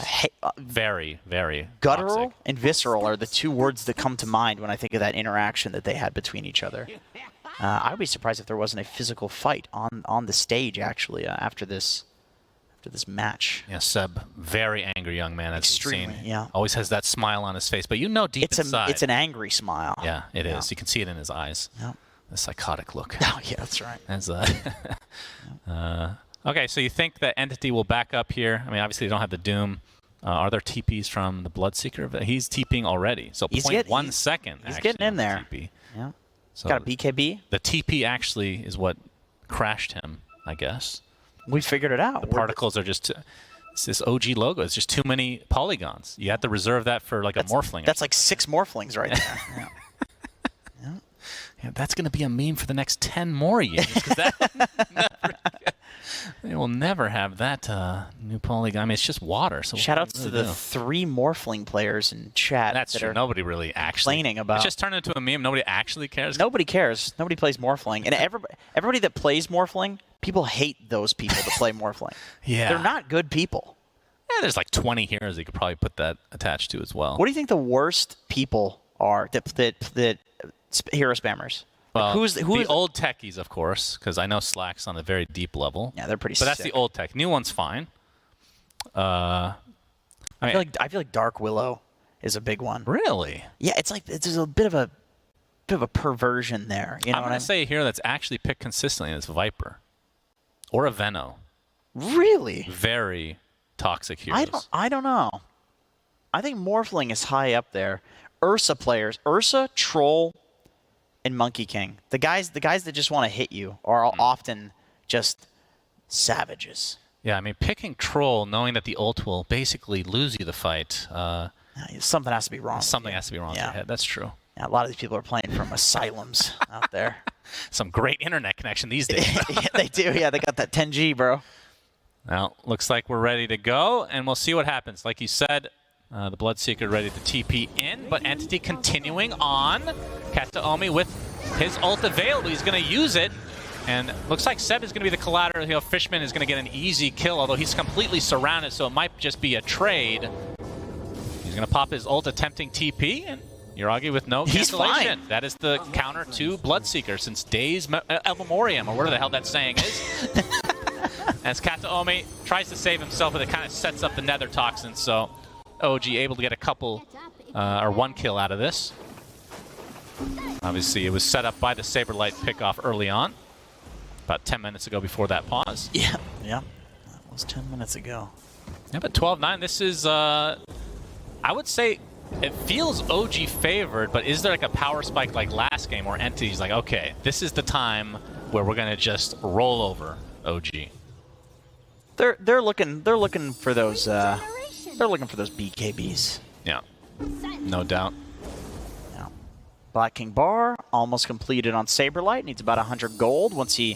very, very guttural toxic. and visceral are the 2 words that come to mind when I think of that interaction that they had between each other. I would be surprised if there wasn't a physical fight on the stage actually after this match. Yeah, Seb, very angry young man. As Extremely, you've seen. yeah. Always has that smile on his face, but you know deep inside. It's an angry smile. Yeah, it is. You can see it in his eyes. Yeah. The psychotic look. Oh yeah, that's right. As okay, so you think that Entity will back up here? I mean, obviously they don't have the Doom. Are there TPs from the Bloodseeker? He's TPing already, so 0.1 second. He's actually getting in on the there. TP. Yeah. So Got a BKB. The TP actually is what crashed him, I guess. We figured it out. The particles are just it's this OG logo. It's just too many polygons. You have to reserve that for like a Morphling. That's like 6 Morphlings right there. Yeah. Yeah, that's going to be a meme for the next 10 more years. 'Cause that they will never have that new polygon. I mean, it's just water. So Shout-outs to the 3 Morphling players in chat. That's that true. are Nobody really actually complaining about. It's just turned into a meme. Nobody actually cares. Nobody cares. Nobody plays Morphling. And everybody that plays Morphling, people hate those people that play Morphling. Yeah. They're not good people. Yeah, there's like 20 heroes you could probably put that attached to as well. What do you think the worst people are that hero spammers? Well, Like, who's the old techies, of course, because I know Slack's on a very deep level. Yeah, they're pretty But that's sick. the old tech. New one's fine. I I feel like Dark Willow is a big one. Really? Yeah, it's like there's a bit of a perversion there. You know I'm what going I'm to say a hero that's actually picked consistently is Viper. Or a Veno. Really? Very toxic heroes. I don't know. I think Morphling is high up there. Ursa players, Ursa, Troll, and Monkey King. The guys that just want to hit you are often just savages. Yeah, I mean, picking Troll, knowing that the ult will basically lose you the fight, Something has to be wrong. something has to be wrong with Yeah. your head. That's true. Yeah, a lot of these people are playing from asylums out there. Some great internet connection these days. Yeah, they do. Yeah, they got that 10G, bro. Well, looks like we're ready to go, and we'll see what happens. Like you said, the Bloodseeker ready to TP in, but Entity continuing on. Kataomi with his ult available. He's going to use it, and looks like Seb is going to be the collateral. You know, Fishman is going to get an easy kill, although he's completely surrounded, so it might just be a trade. He's going to pop his ult, attempting TP, and Yuragi with no He's cancellation. fine. That is the counter to Bloodseeker since days El Memoriam, or whatever the hell that saying is. As Kataomi tries to save himself, but it kind of sets up the Nether Toxin, so OG able to get a couple, or 1 kill out of this. Obviously, it was set up by the Saberlight pickoff early on, about 10 minutes ago before that pause. Yeah. That was 10 minutes ago. Yeah, but 12-9, this is, I would say, it feels OG favored, but is there like a power spike like last game where Entity's like, okay, this is the time where we're going to just roll over OG? They're looking for those BKBs. Yeah, no doubt. Yeah. Black King Bar almost completed on Saberlight. Needs about 100 gold. Once he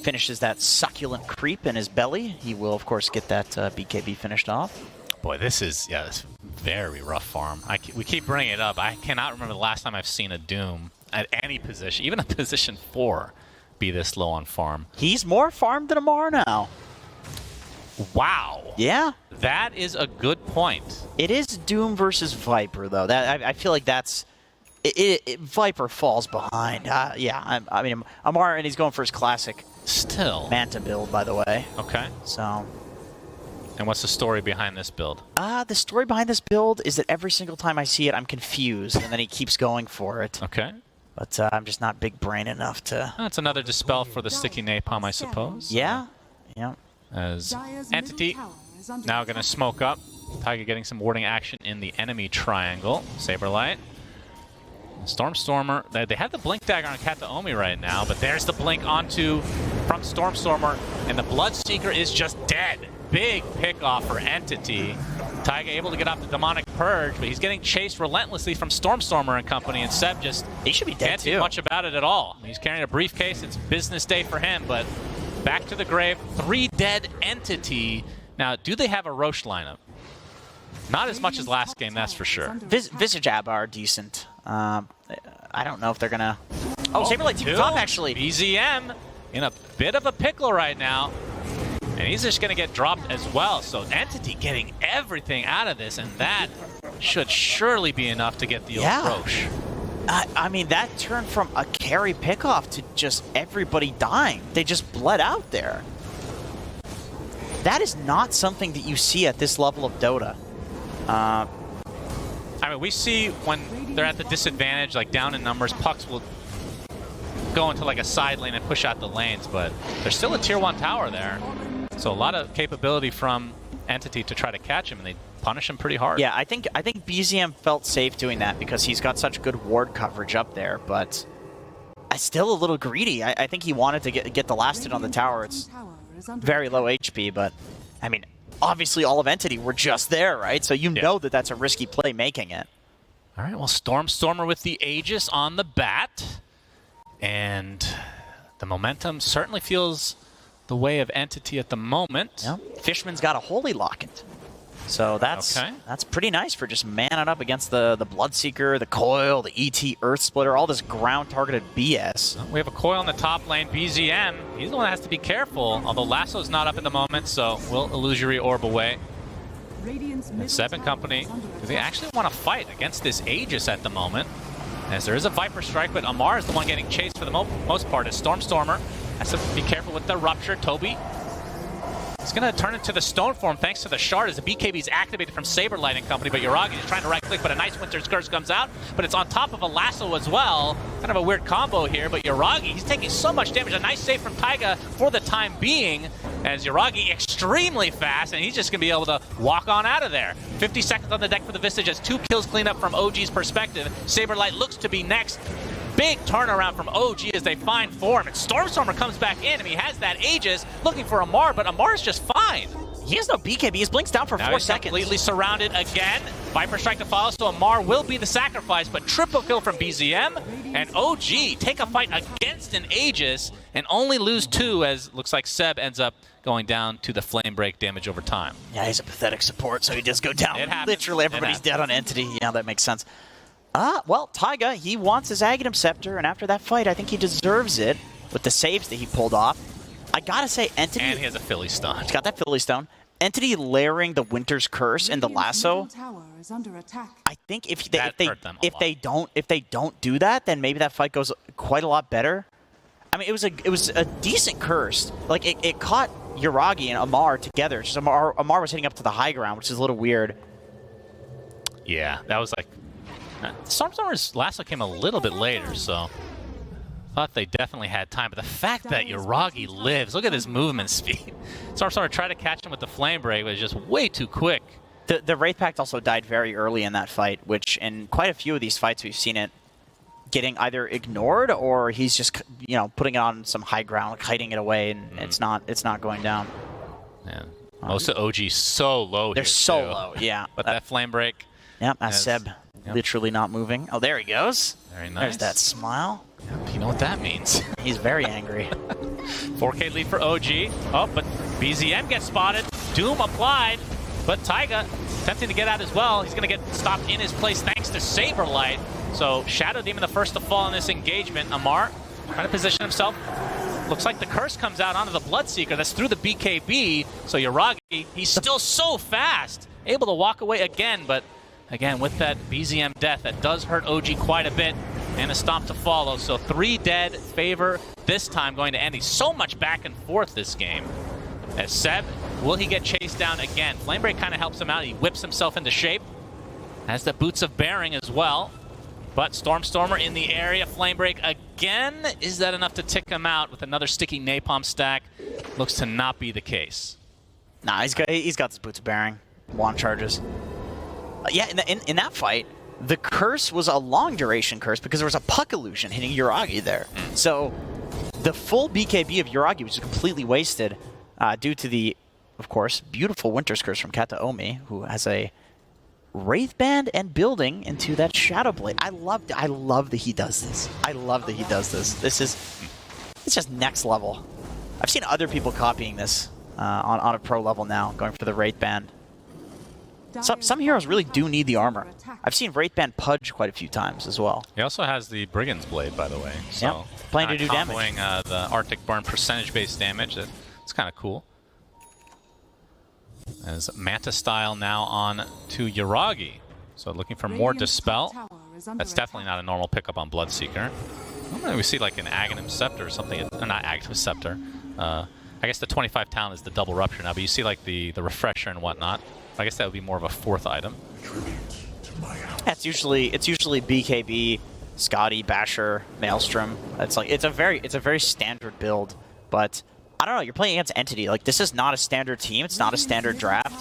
finishes that succulent creep in his belly, he will of course get that BKB finished off. Boy, this is this very rough farm. We keep bringing it up. I cannot remember the last time I've seen a Doom at any position, even a position 4, be this low on farm. He's more farmed than Amar now. Wow. Yeah. That is a good point. It is Doom versus Viper, though. That I feel like that's... Viper falls behind. Yeah, I mean, Amar, and he's going for his classic Still. Manta build, by the way. Okay. So... And what's the story behind this build? The story behind this build is that every single time I see it, I'm confused, and then he keeps going for it. Okay. But I'm just not big brain enough to... That's another dispel for the sticky napalm, I suppose. Yeah. As Entity now going to smoke up. Tiger getting some warding action in the enemy triangle. Saberlight. Stormstormer. They have the blink dagger on Kataomi right now, but there's the blink onto from Stormstormer, and the Bloodseeker is just dead. Big pick off for Entity. Taiga able to get off the Demonic Purge, but he's getting chased relentlessly from Stormstormer and company, and Seb just he should be dead can't do much about it at all. He's carrying a briefcase. It's business day for him, but back to the grave. 3 dead Entity. Now, do they have a Roche lineup? Not as much as last game, that's for sure. Visage Ab are decent. I don't know if they're going to... Oh, Saberlight team top, actually. BZM in a bit of a pickle right now. And he's just going to get dropped as well. So Entity getting everything out of this, and that should surely be enough to get the old Roche. I mean, that turned from a carry pickoff to just everybody dying. They just bled out there. That is not something that you see at this level of Dota. I mean, we see when they're at the disadvantage, like down in numbers, pucks will go into like a side lane and push out the lanes, but there's still a tier 1 tower there. So a lot of capability from Entity to try to catch him, and they punish him pretty hard. Yeah, I think BZM felt safe doing that because he's got such good ward coverage up there, but still a little greedy. I think he wanted to get the last hit on the tower. It's very low HP, but I mean, obviously all of Entity were just there, right? So you know that that's a risky play making it. All right, well, Stormstormer with the Aegis on the bat. And the momentum certainly feels the way of Entity at the moment. Yep. Fishman's got a Holy Locket. So that's pretty nice for just manning up against the Bloodseeker, the Coil, the ET Earth Splitter, all this ground-targeted BS. We have a Coil in the top lane. BZM, he's the one that has to be careful, although Lasso's not up in the moment, so we'll Illusory Orb away. And Seb and company, do they actually want to fight against this Aegis at the moment? As there is a Viper Strike, but Amar is the one getting chased for the most part as Stormstormer has to be careful with the Rupture. Toby is going to turn into the Stone form thanks to the Shard as the BKB is activated from Saberlight and company, but Yuragi is trying to right-click, but a nice Winter's Curse comes out, but it's on top of a Lasso as well. Kind of a weird combo here, but Yuragi, he's taking so much damage. A nice save from Taiga for the time being, as Yuragi extremely fast, and he's just going to be able to walk on out of there. 50 seconds on the deck for the Visage as 2 kills clean up from OG's perspective. Saberlight looks to be next. Big turnaround from OG as they find form, and Stormstormer comes back in, and he has that Aegis looking for Amar, but Amar's just fine. He has no BKB. His blink's down for Now 4 he's seconds. Completely surrounded again. Viper Strike to follow, so Amar will be the sacrifice, but triple kill from BZM, and OG take a fight against an Aegis and only lose 2 as looks like Seb ends up going down to the flame break damage over time. Yeah, he's a pathetic support, so he does go down. Literally everybody's dead on Entity. Yeah, that makes sense. Well, Taiga, he wants his Aghanim Scepter, and after that fight, I think he deserves it with the saves that he pulled off. I gotta say, Entity... And he has a Philly Stone. He's got that Philly Stone. Entity layering the Winter's Curse and the Lasso. I think if they don't do that, then maybe that fight goes quite a lot better. I mean, it was a decent curse. Like it caught Yuragi and Amar together. Just Amar was hitting up to the high ground, which is a little weird. Yeah, that was like... Stormstormer's Lasso came a little bit later, so thought they definitely had time. But the fact that Yuragi lives, look at his movement speed. Stormstormer tried to catch him with the Flame Break, but it was just way too quick. The Wraith Pact also died very early in that fight, which in quite a few of these fights we've seen it getting either ignored or he's just putting it on some high ground, like hiding it away, and it's not going down. Yeah. Most of OG so low. They're so low, yeah. But that Flame Break. Yep, that's Seb. Literally not moving. Oh, there he goes. Very nice. There's that smile. Yep, you know what that means. He's very angry. 4K lead for OG. Oh, but BZM gets spotted. Doom applied. But Taiga attempting to get out as well. He's going to get stopped in his place thanks to Saberlight. So Shadow Demon the first to fall in this engagement. Amar trying to position himself. Looks like the curse comes out onto the Bloodseeker. That's through the BKB. So Yuragi, he's still so fast. Able to walk away again, but again, with that BZM death, that does hurt OG quite a bit, and a stomp to follow. So 3 dead, favor this time going to Andy. So much back and forth this game. As Seb, will he get chased down again? Flamebreak kind of helps him out. He whips himself into shape. Has the Boots of Bearing as well. But Stormstormer in the area. Flamebreak again. Is that enough to tick him out with another sticky Napalm stack? Looks to not be the case. Nah, he's got his Boots of Bearing. Wand charges. Yeah, in that fight, the curse was a long-duration curse because there was a puck illusion hitting Yuragi there. So the full BKB of Yuragi was completely wasted due to the, of course, beautiful Winter's Curse from Kataomi, who has a Wraith Band and building into that Shadow Blade. I love that he does this. I love that he does this. It's just next level. I've seen other people copying this on a pro level now, going for the Wraith Band. Some heroes really do need the armor. I've seen Wraith Band pudge quite a few times as well. He also has the Brigand's Blade, by the way. So yep, playing to do damage. Comboing the Arctic Burn percentage-based damage. It's kind of cool. As Manta Style now on to Yuragi. So looking for more Dispel. That's definitely not a normal pickup on Bloodseeker. Normally we see like an Aghanim Scepter or something. Not Aghanim Scepter. I guess the 25 talent is the double rupture now, but you see like the refresher and whatnot. I guess that would be more of a 4th item. Yeah, it's usually BKB, Scotty, Basher, Maelstrom. It's a very standard build, but I don't know. You're playing against Entity. Like, this is not a standard team. It's not a standard draft.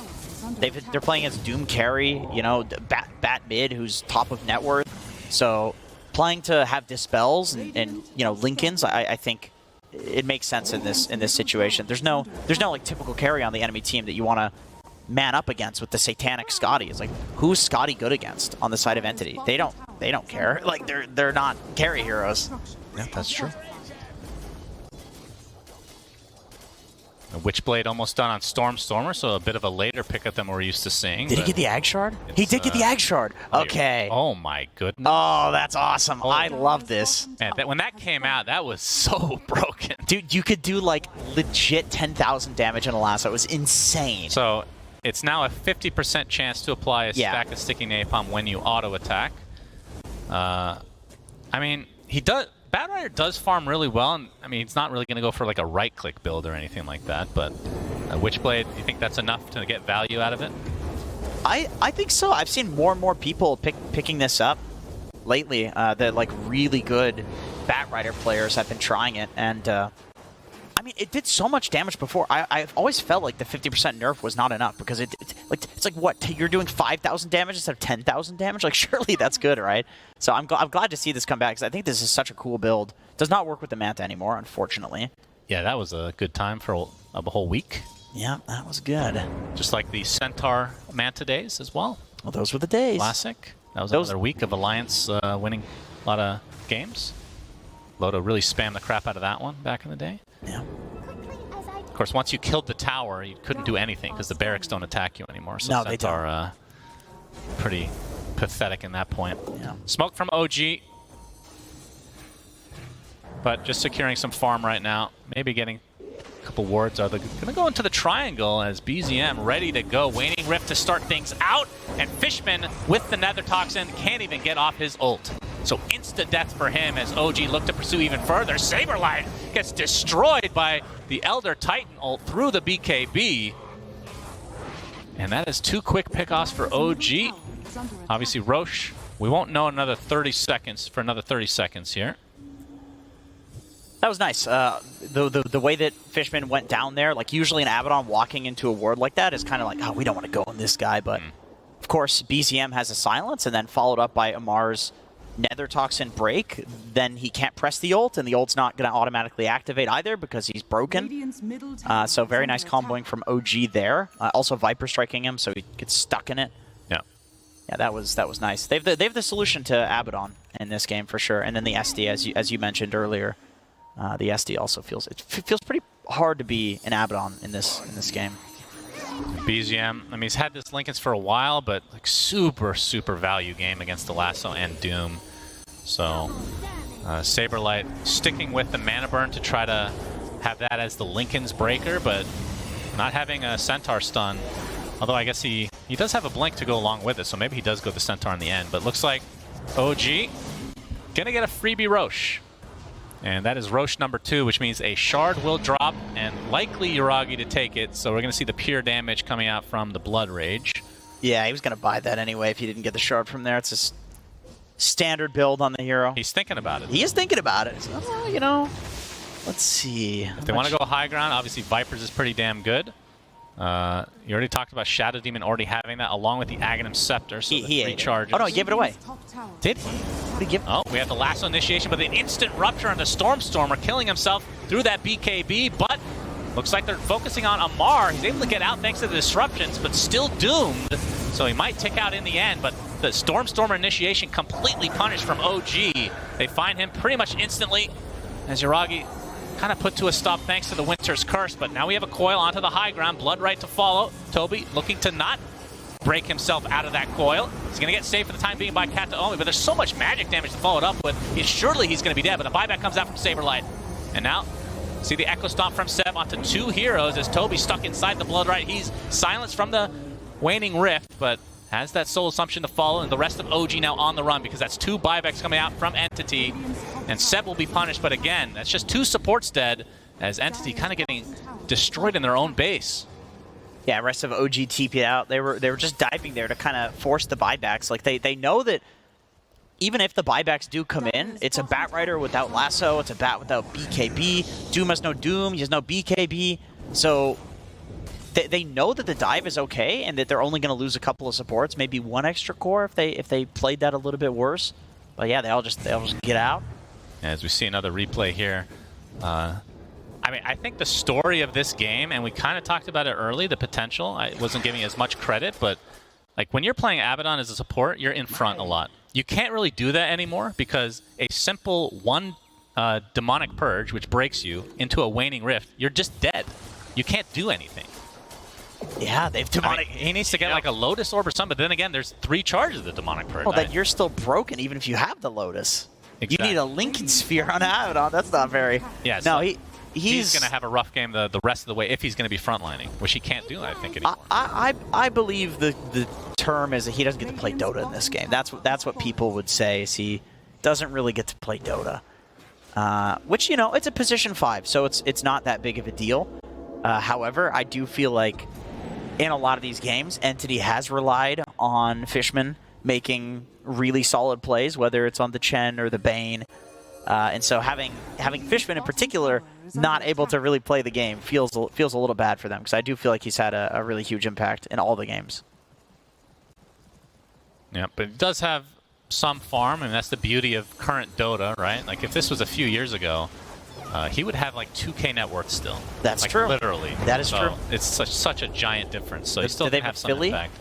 They're playing against Doom Carry, you know, Bat Mid, who's top of net worth. So playing to have Dispels and you know, Lincolns, I think it makes sense in this situation. There's no like typical carry on the enemy team that you want to man up against with the Satanic Scotty. It's like, who's Scotty good against on the side of Entity? They don't care. Like, they're not carry heroes. Yeah, that's true. A Witchblade almost done on Stormer, so a bit of a later pickup than we're used to seeing. Did he get the Ag Shard? He did get the Ag Shard. Okay. Oh my goodness. Oh, that's awesome. I love this. Man, when that came out, that was so broken. Dude, you could do like legit 10,000 damage in a lasso. It was insane. So it's now a 50% chance to apply a stack of Sticky Napalm when you auto attack. I mean, Bad Rider does farm really well, and I mean, it's not really going to go for like a right-click build or anything like that, but Witchblade, do you think that's enough to get value out of it? I think so. I've seen more and more people picking this up lately. That like really good Bat Rider players have been trying it, and I mean, it did so much damage before. I've always felt like the 50% nerf was not enough, because it's like what, you're doing 5,000 damage instead of 10,000 damage? Like, surely that's good, right? So I'm glad to see this come back, because I think this is such a cool build. Does not work with the Manta anymore, unfortunately. Yeah, that was a good time for a whole week. Yeah, that was good. Just like the Centaur Manta days as well. Well, those were the days. Classic. That was another week of Alliance winning a lot of games. Loto really spammed the crap out of that one back in the day. Yeah. Of course, once you killed the tower, you couldn't do anything because the barracks don't attack you anymore. So no, they don't. Are pretty pathetic in that point. Yeah. Smoke from OG, but just securing some farm right now. Maybe getting a couple wards. Are they going to go into the triangle as BZM ready to go? Waning Rift to start things out, and Fishman with the Nether Toxin can't even get off his ult. So insta-death for him as OG look to pursue even further. Saberlight gets destroyed by the Elder Titan ult through the BKB. And that is 2 quick pickoffs for OG. Obviously, Roche, we won't know another 30 seconds for another 30 seconds here. That was nice. The way that Fishman went down there, like usually an Abaddon walking into a ward like that is kind of like, oh, we don't want to go on this guy. But of course, BZM has a silence, and then followed up by Amar's Nether Toxin break. Then he can't press the ult, and the ult's not going to automatically activate either because he's broken. So very nice comboing from OG there. Also Viper striking him, so he gets stuck in it. Yeah. Yeah, that was nice. They have the solution to Abaddon in this game for sure, and then the SD as you mentioned earlier. The SD also feels pretty hard to be an Abaddon in this game. BZM, I mean, he's had this Lincolns for a while, but like super value game against the Lasso and Doom. So Saberlight sticking with the mana burn to try to have that as the Lincoln's breaker, but not having a Centaur stun. Although I guess he does have a blink to go along with it, so maybe he does go the Centaur in the end. But looks like OG gonna get a freebie Roche. And that is Roche number 2, which means a shard will drop, and likely Yuragi to take it. So we're going to see the pure damage coming out from the Blood Rage. Yeah, he was going to buy that anyway if he didn't get the shard from there. It's a standard build on the hero. He's thinking about it. He is thinking about it. So, well, you know, let's see. If they want to go high ground, obviously Vipers is pretty damn good. You already talked about Shadow Demon already having that, along with the Aghanim Scepter, so he recharges. Oh, no, he gave it away. Did he? What did he give? Oh, we have the Lasso initiation, but an instant rupture on the Stormer killing himself through that BKB, but looks like they're focusing on Amar. He's able to get out thanks to the disruptions, but still doomed, so he might tick out in the end, but the Stormer initiation completely punished from OG. They find him pretty much instantly as Yuragi kind of put to a stop thanks to the Winter's Curse, but now we have a coil onto the high ground. Blood right to follow. Toby looking to not break himself out of that coil. He's going to get saved for the time being by Kataomi, but there's so much magic damage to follow it up with. Surely he's going to be dead, but the buyback comes out from Saberlight. And now, see the Echo Stomp from Seb onto 2 heroes as Toby stuck inside the Blood right. He's silenced from the Waning Rift, but has that Soul Assumption to follow, and the rest of OG now on the run because that's 2 buybacks coming out from Entity, and Seb will be punished, but again, that's just 2 supports dead as Entity kind of getting destroyed in their own base. Yeah, rest of OG TP'd out. They were just diving there to kind of force the buybacks. Like they know that even if the buybacks do come in, it's a Bat Rider without Lasso, it's a Bat without BKB. Doom has no Doom, he has no BKB. So they know that the dive is okay and that they're only going to lose a couple of supports, maybe 1 extra core if they played that a little bit worse. But yeah, they'll just get out. As we see another replay here. I mean, I think the story of this game, and we kind of talked about it early, the potential, I wasn't giving as much credit, but like when you're playing Abaddon as a support, you're in front a lot. You can't really do that anymore because a simple 1 demonic purge, which breaks you into a waning rift, you're just dead. You can't do anything. Yeah, they've demonic. I mean, he needs to get like a Lotus Orb or something, but then again, there's 3 charges of the demonic purge. Well, then you're still broken even if you have the Lotus. Exactly. You need a Lincoln Sphere on Abaddon. That's not very... Yeah, no, so he's going to to have a rough game the rest of the way if he's going to be frontlining, which he can't do, I think, anymore. I believe the term is that he doesn't get to play Dota in this game. That's what people would say, is he doesn't really get to play Dota. Which, you know, it's a position 5, so it's not that big of a deal. However, I do feel like in a lot of these games, Entity has relied on Fishman making really solid plays, whether it's on the Chen or the Bane. And so having Fishman in particular not able to really play the game feels a little bad for them, because I do feel like he's had a really huge impact in all the games. Yeah, but it does have some farm, and that's the beauty of current Dota, right? Like if this was a few years ago, he would have like 2K net worth still. That's like, true. Literally. That is true. It's such a giant difference. So he still do they have have some Philly? impact.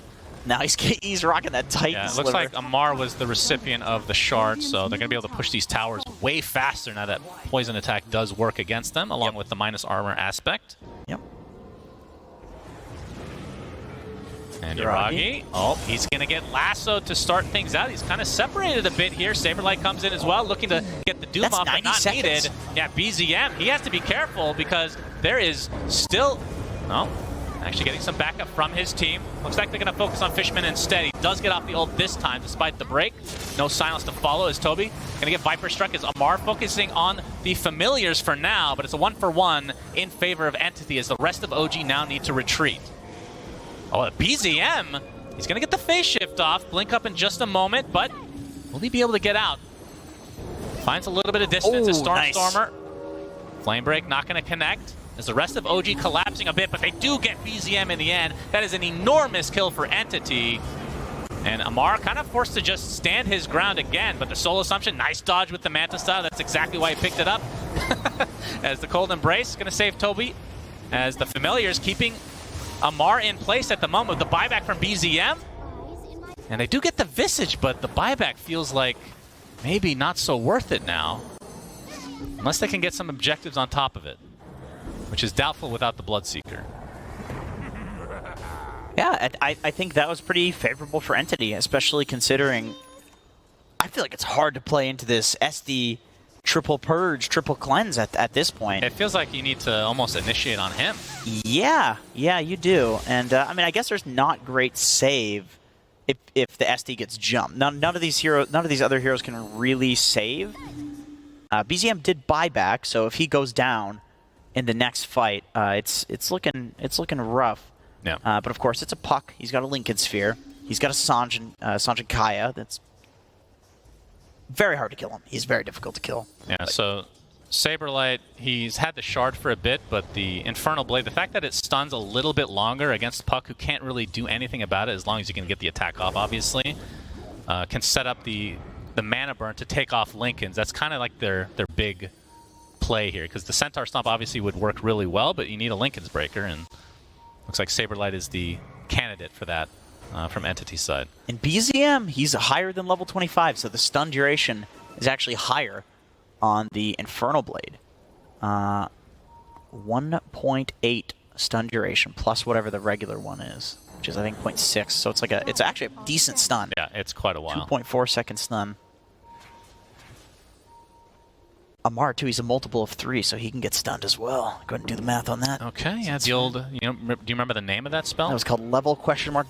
Now he's rocking that Titan Yeah, it sliver. looks like Amar was the recipient of the shard, so they're going to be able to push these towers way faster now that poison attack does work against them, along with the minus armor aspect. Yep. And Yuragi, oh, he's going to get lassoed to start things out. He's kind of separated a bit here. Saberlight comes in as well, looking to get the Doom That's off, but 90 not seconds. needed. Yeah, BZM, he has to be careful because there is still... Oh, actually getting some backup from his team. Looks like they're going to focus on Fishman instead. He does get off the ult this time, despite the break. No silence to follow as Toby going to get Viper struck as Amar focusing on the familiars for now, but it's a 1-for-1 in favor of Entity as the rest of OG now need to retreat. Oh, BZM, he's going to get the phase shift off. Blink up in just a moment, but will he be able to get out? Finds a little bit of distance as Stormstormer. Nice. Flame Break not going to connect. As the rest of OG collapsing a bit, but they do get BZM in the end. That is an enormous kill for Entity. And Amar kind of forced to just stand his ground again, but the Soul Assumption, nice dodge with the Manta style. That's exactly why he picked it up. As the Cold Embrace going to save Toby. As the Familiars keeping Amar in place at the moment with the buyback from BZM. And they do get the Visage, but the buyback feels like maybe not so worth it now. Unless they can get some objectives on top of it, which is doubtful without the Bloodseeker. Yeah, I think that was pretty favorable for Entity, especially considering I feel like it's hard to play into this SD triple purge, triple cleanse at this point. It feels like you need to almost initiate on him. Yeah, you do. And I mean, I guess there's not great save if the SD gets jumped. None of these other heroes can really save. BZM did buy back, so if he goes down in the next fight, it's looking rough. Yeah. But of course, it's a Puck. He's got a Lincoln Sphere. He's got a Sanjin Kaya. That's very hard to kill him. He's very difficult to kill. Yeah. So Saberlight, he's had the shard for a bit, but the Infernal Blade, the fact that it stuns a little bit longer against Puck, who can't really do anything about it as long as you can get the attack off, obviously, can set up the mana burn to take off Lincolns. That's kind of like their big play here, because the Centaur Stomp obviously would work really well, but you need a Lincoln's Breaker, and looks like Saberlight is the candidate for that from Entity's side. In BZM, he's higher than level 25, so the stun duration is actually higher on the Infernal Blade. 1.8 stun duration plus whatever the regular one is, which is I think 0.6. So it's actually a decent stun. Yeah, it's quite a while. 2.4 second stun. Amar, too, he's a multiple of 3, so he can get stunned as well. Go ahead and do the math on that. Okay, yeah, the old, do you remember the name of that spell? That was called level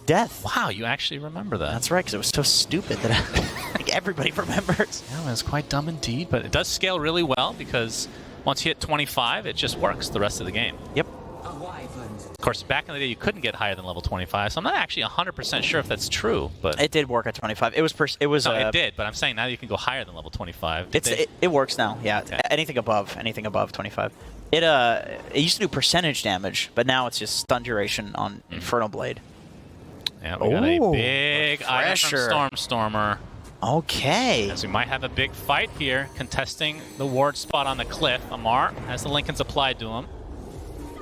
death. Wow, you actually remember that. That's right, because it was so stupid that like everybody remembers. Yeah, it was quite dumb indeed, but it does scale really well because once you hit 25, it just works the rest of the game. Yep. Of course, back in the day, you couldn't get higher than level 25, so I'm not actually 100% sure if that's true, but... It did work at 25. It was. No, it did, but I'm saying now you can go higher than level 25. It works now, yeah. Okay. Anything above 25. It used to do percentage damage, but now it's just stun duration on Inferno Blade. Yeah, we got a big item Refresher. from Stormstormer. Okay. As we might have a big fight here, contesting the ward spot on the cliff. Amar has the Lincolns applied to him.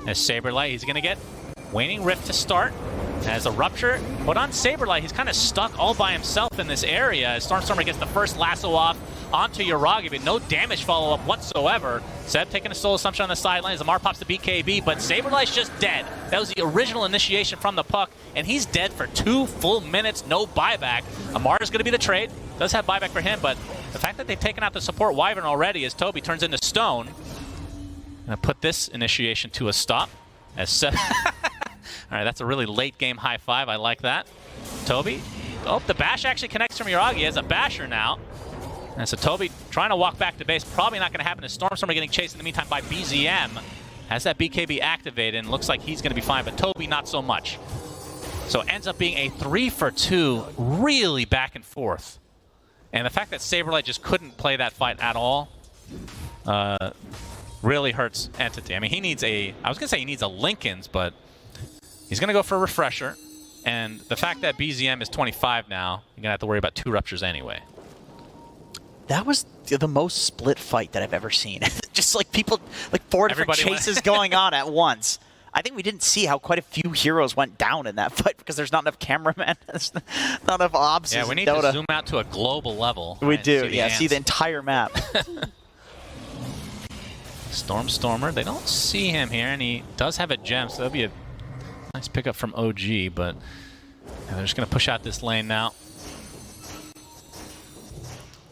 As Saberlight, he's going to get Waning Rift to start. As a Rupture put on Saberlight, he's kind of stuck all by himself in this area. As Stormstormer gets the first lasso off onto Yuragi, but no damage follow-up whatsoever. Seb taking a Soul Assumption on the sidelines. Amar pops the BKB, but Saberlight's just dead. That was the original initiation from the puck, and he's dead for 2 full minutes, no buyback. Amar is going to be the trade. Does have buyback for him, but the fact that they've taken out the support Wyvern already as Toby turns into stone. Gonna put this initiation to a stop. As Seb... All right, that's a really late game high five. I like that. Toby. Oh, the bash actually connects from Yuragi as a basher now. And so Toby trying to walk back to base. Probably not going to happen. As Stormstormer getting chased in the meantime by BZM. Has that BKB activated and looks like he's going to be fine, but Toby not so much. So it ends up being a 3 for 2, really back and forth. And the fact that Saberlight just couldn't play that fight at all really hurts Entity. I mean, he needs a... I was going to say he needs a Lincoln's, but he's going to go for a Refresher. And the fact that BZM is 25 now, you're going to have to worry about 2 Ruptures anyway. That was the most split fight that I've ever seen. Just like people, like 4 different chases going on at once. I think we didn't see how quite a few heroes went down in that fight because there's not enough cameramen, not enough obs. Yeah, we need to zoom out to a global level. We do, yeah, see the entire map. Stormstormer, they don't see him here, and he does have a gem, so that'll be a nice pickup from OG, but yeah, they're just going to push out this lane now.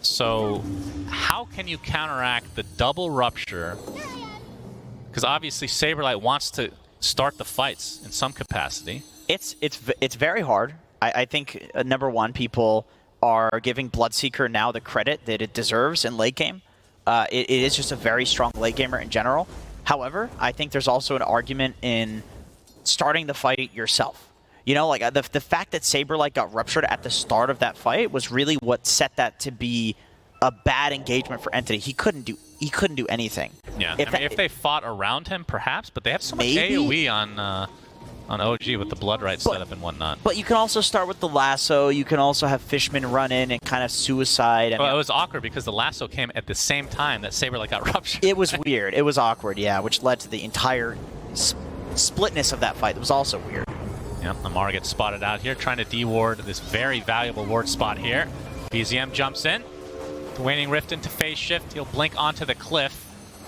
So how can you counteract the double Rupture? Because obviously Saberlight wants to start the fights in some capacity. It's very hard. I think, number one, people are giving Bloodseeker now the credit that it deserves in late game. It is just a very strong late gamer in general. However, I think there's also an argument in starting the fight yourself. You know, like the fact that Saberlight got ruptured at the start of that fight was really what set that to be a bad engagement for Entity. He couldn't do anything. Yeah, if they fought around him, perhaps, but they have so much AoE on OG with the Blood Right setup and whatnot. But you can also start with the lasso. You can also have Fishman run in and kind of suicide. I mean, it was awkward because the lasso came at the same time that Saberlight got ruptured. It was weird. It was awkward, yeah, which led to the entire splitness of that fight. It was also weird. Yep, Amar gets spotted out here, trying to de-ward this very valuable ward spot here. BZM jumps in. The Waning Rift into phase shift. He'll blink onto the cliff.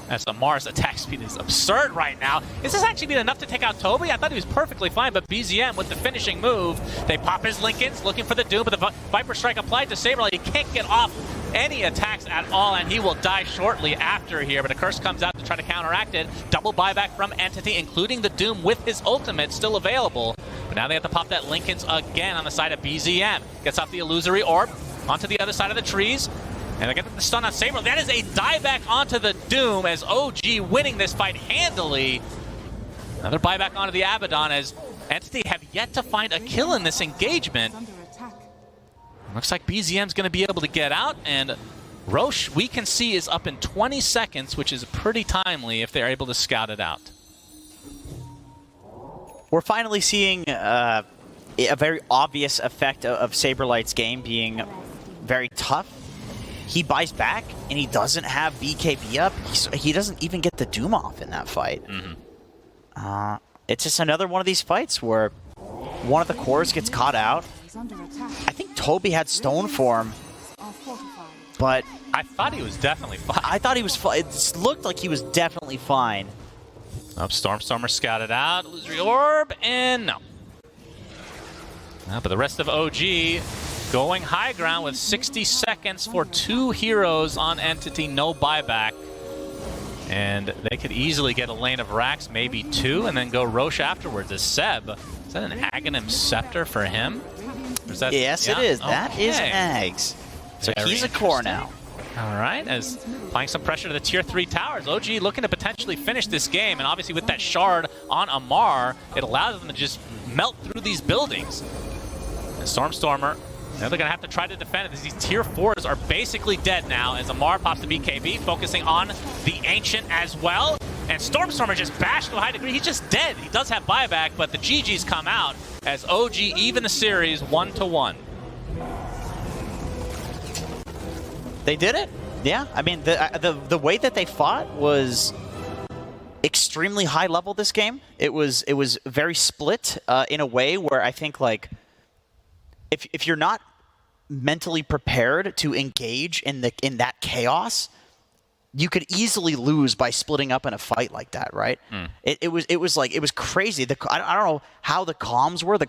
As Amar's attack speed is absurd right now. Is this actually been enough to take out Toby? I thought he was perfectly fine, but BZM with the finishing move. They pop his Lincolns, looking for the Doom, but the Viper Strike applied to Saberlight. He can't get off any attacks at all, and he will die shortly after here, but a curse comes out to try to counteract it. Double buyback from Entity, including the Doom with his ultimate still available. But now they have to pop that Lincolns again on the side of BZM. Gets off the Illusory Orb, onto the other side of the trees. And they get the stun on Saberlight. That is a dieback onto the Doom as OG winning this fight handily. Another buyback onto the Abaddon as Entity have yet to find a kill in this engagement. Looks like BZM's going to be able to get out, and Roche, we can see, is up in 20 seconds, which is pretty timely if they're able to scout it out. We're finally seeing a very obvious effect of Saberlight's game being very tough. He buys back, and he doesn't have BKB up. He doesn't even get the Doom off in that fight. It's just another one of these fights where one of the cores gets caught out. I think Toby had Stone Form, but I thought he was definitely fine. I thought he was fine. It looked like he was definitely fine. Up, Stormstormer scouted out. Illusory Orb, and no. But the rest of OG going high ground with 60 seconds for 2 heroes on Entity, no buyback. And they could easily get a lane of racks, maybe 2, and then go Roche afterwards. As Seb, is that an Aghanim Scepter for him? Or is that, Yes, it is. That is Ags. So Very he's a core now. All right, as applying some pressure to the tier 3 towers. OG looking to potentially finish this game, and obviously with that shard on Amar, it allows them to just melt through these buildings. And Stormstormer, now they're going to have to try to defend it. These tier 4s are basically dead now as Amar pops the BKB, focusing on the Ancient as well. And Stormstormer just bashed to a high degree. He's just dead. He does have buyback, but the GGs come out as OG even the series 1-1. They did it. Yeah, I mean, the way that they fought was extremely high level this game. It was very split in a way where I think, like, if you're not mentally prepared to engage in that chaos, you could easily lose by splitting up in a fight like that, right? It was crazy. I don't know how the comms were. The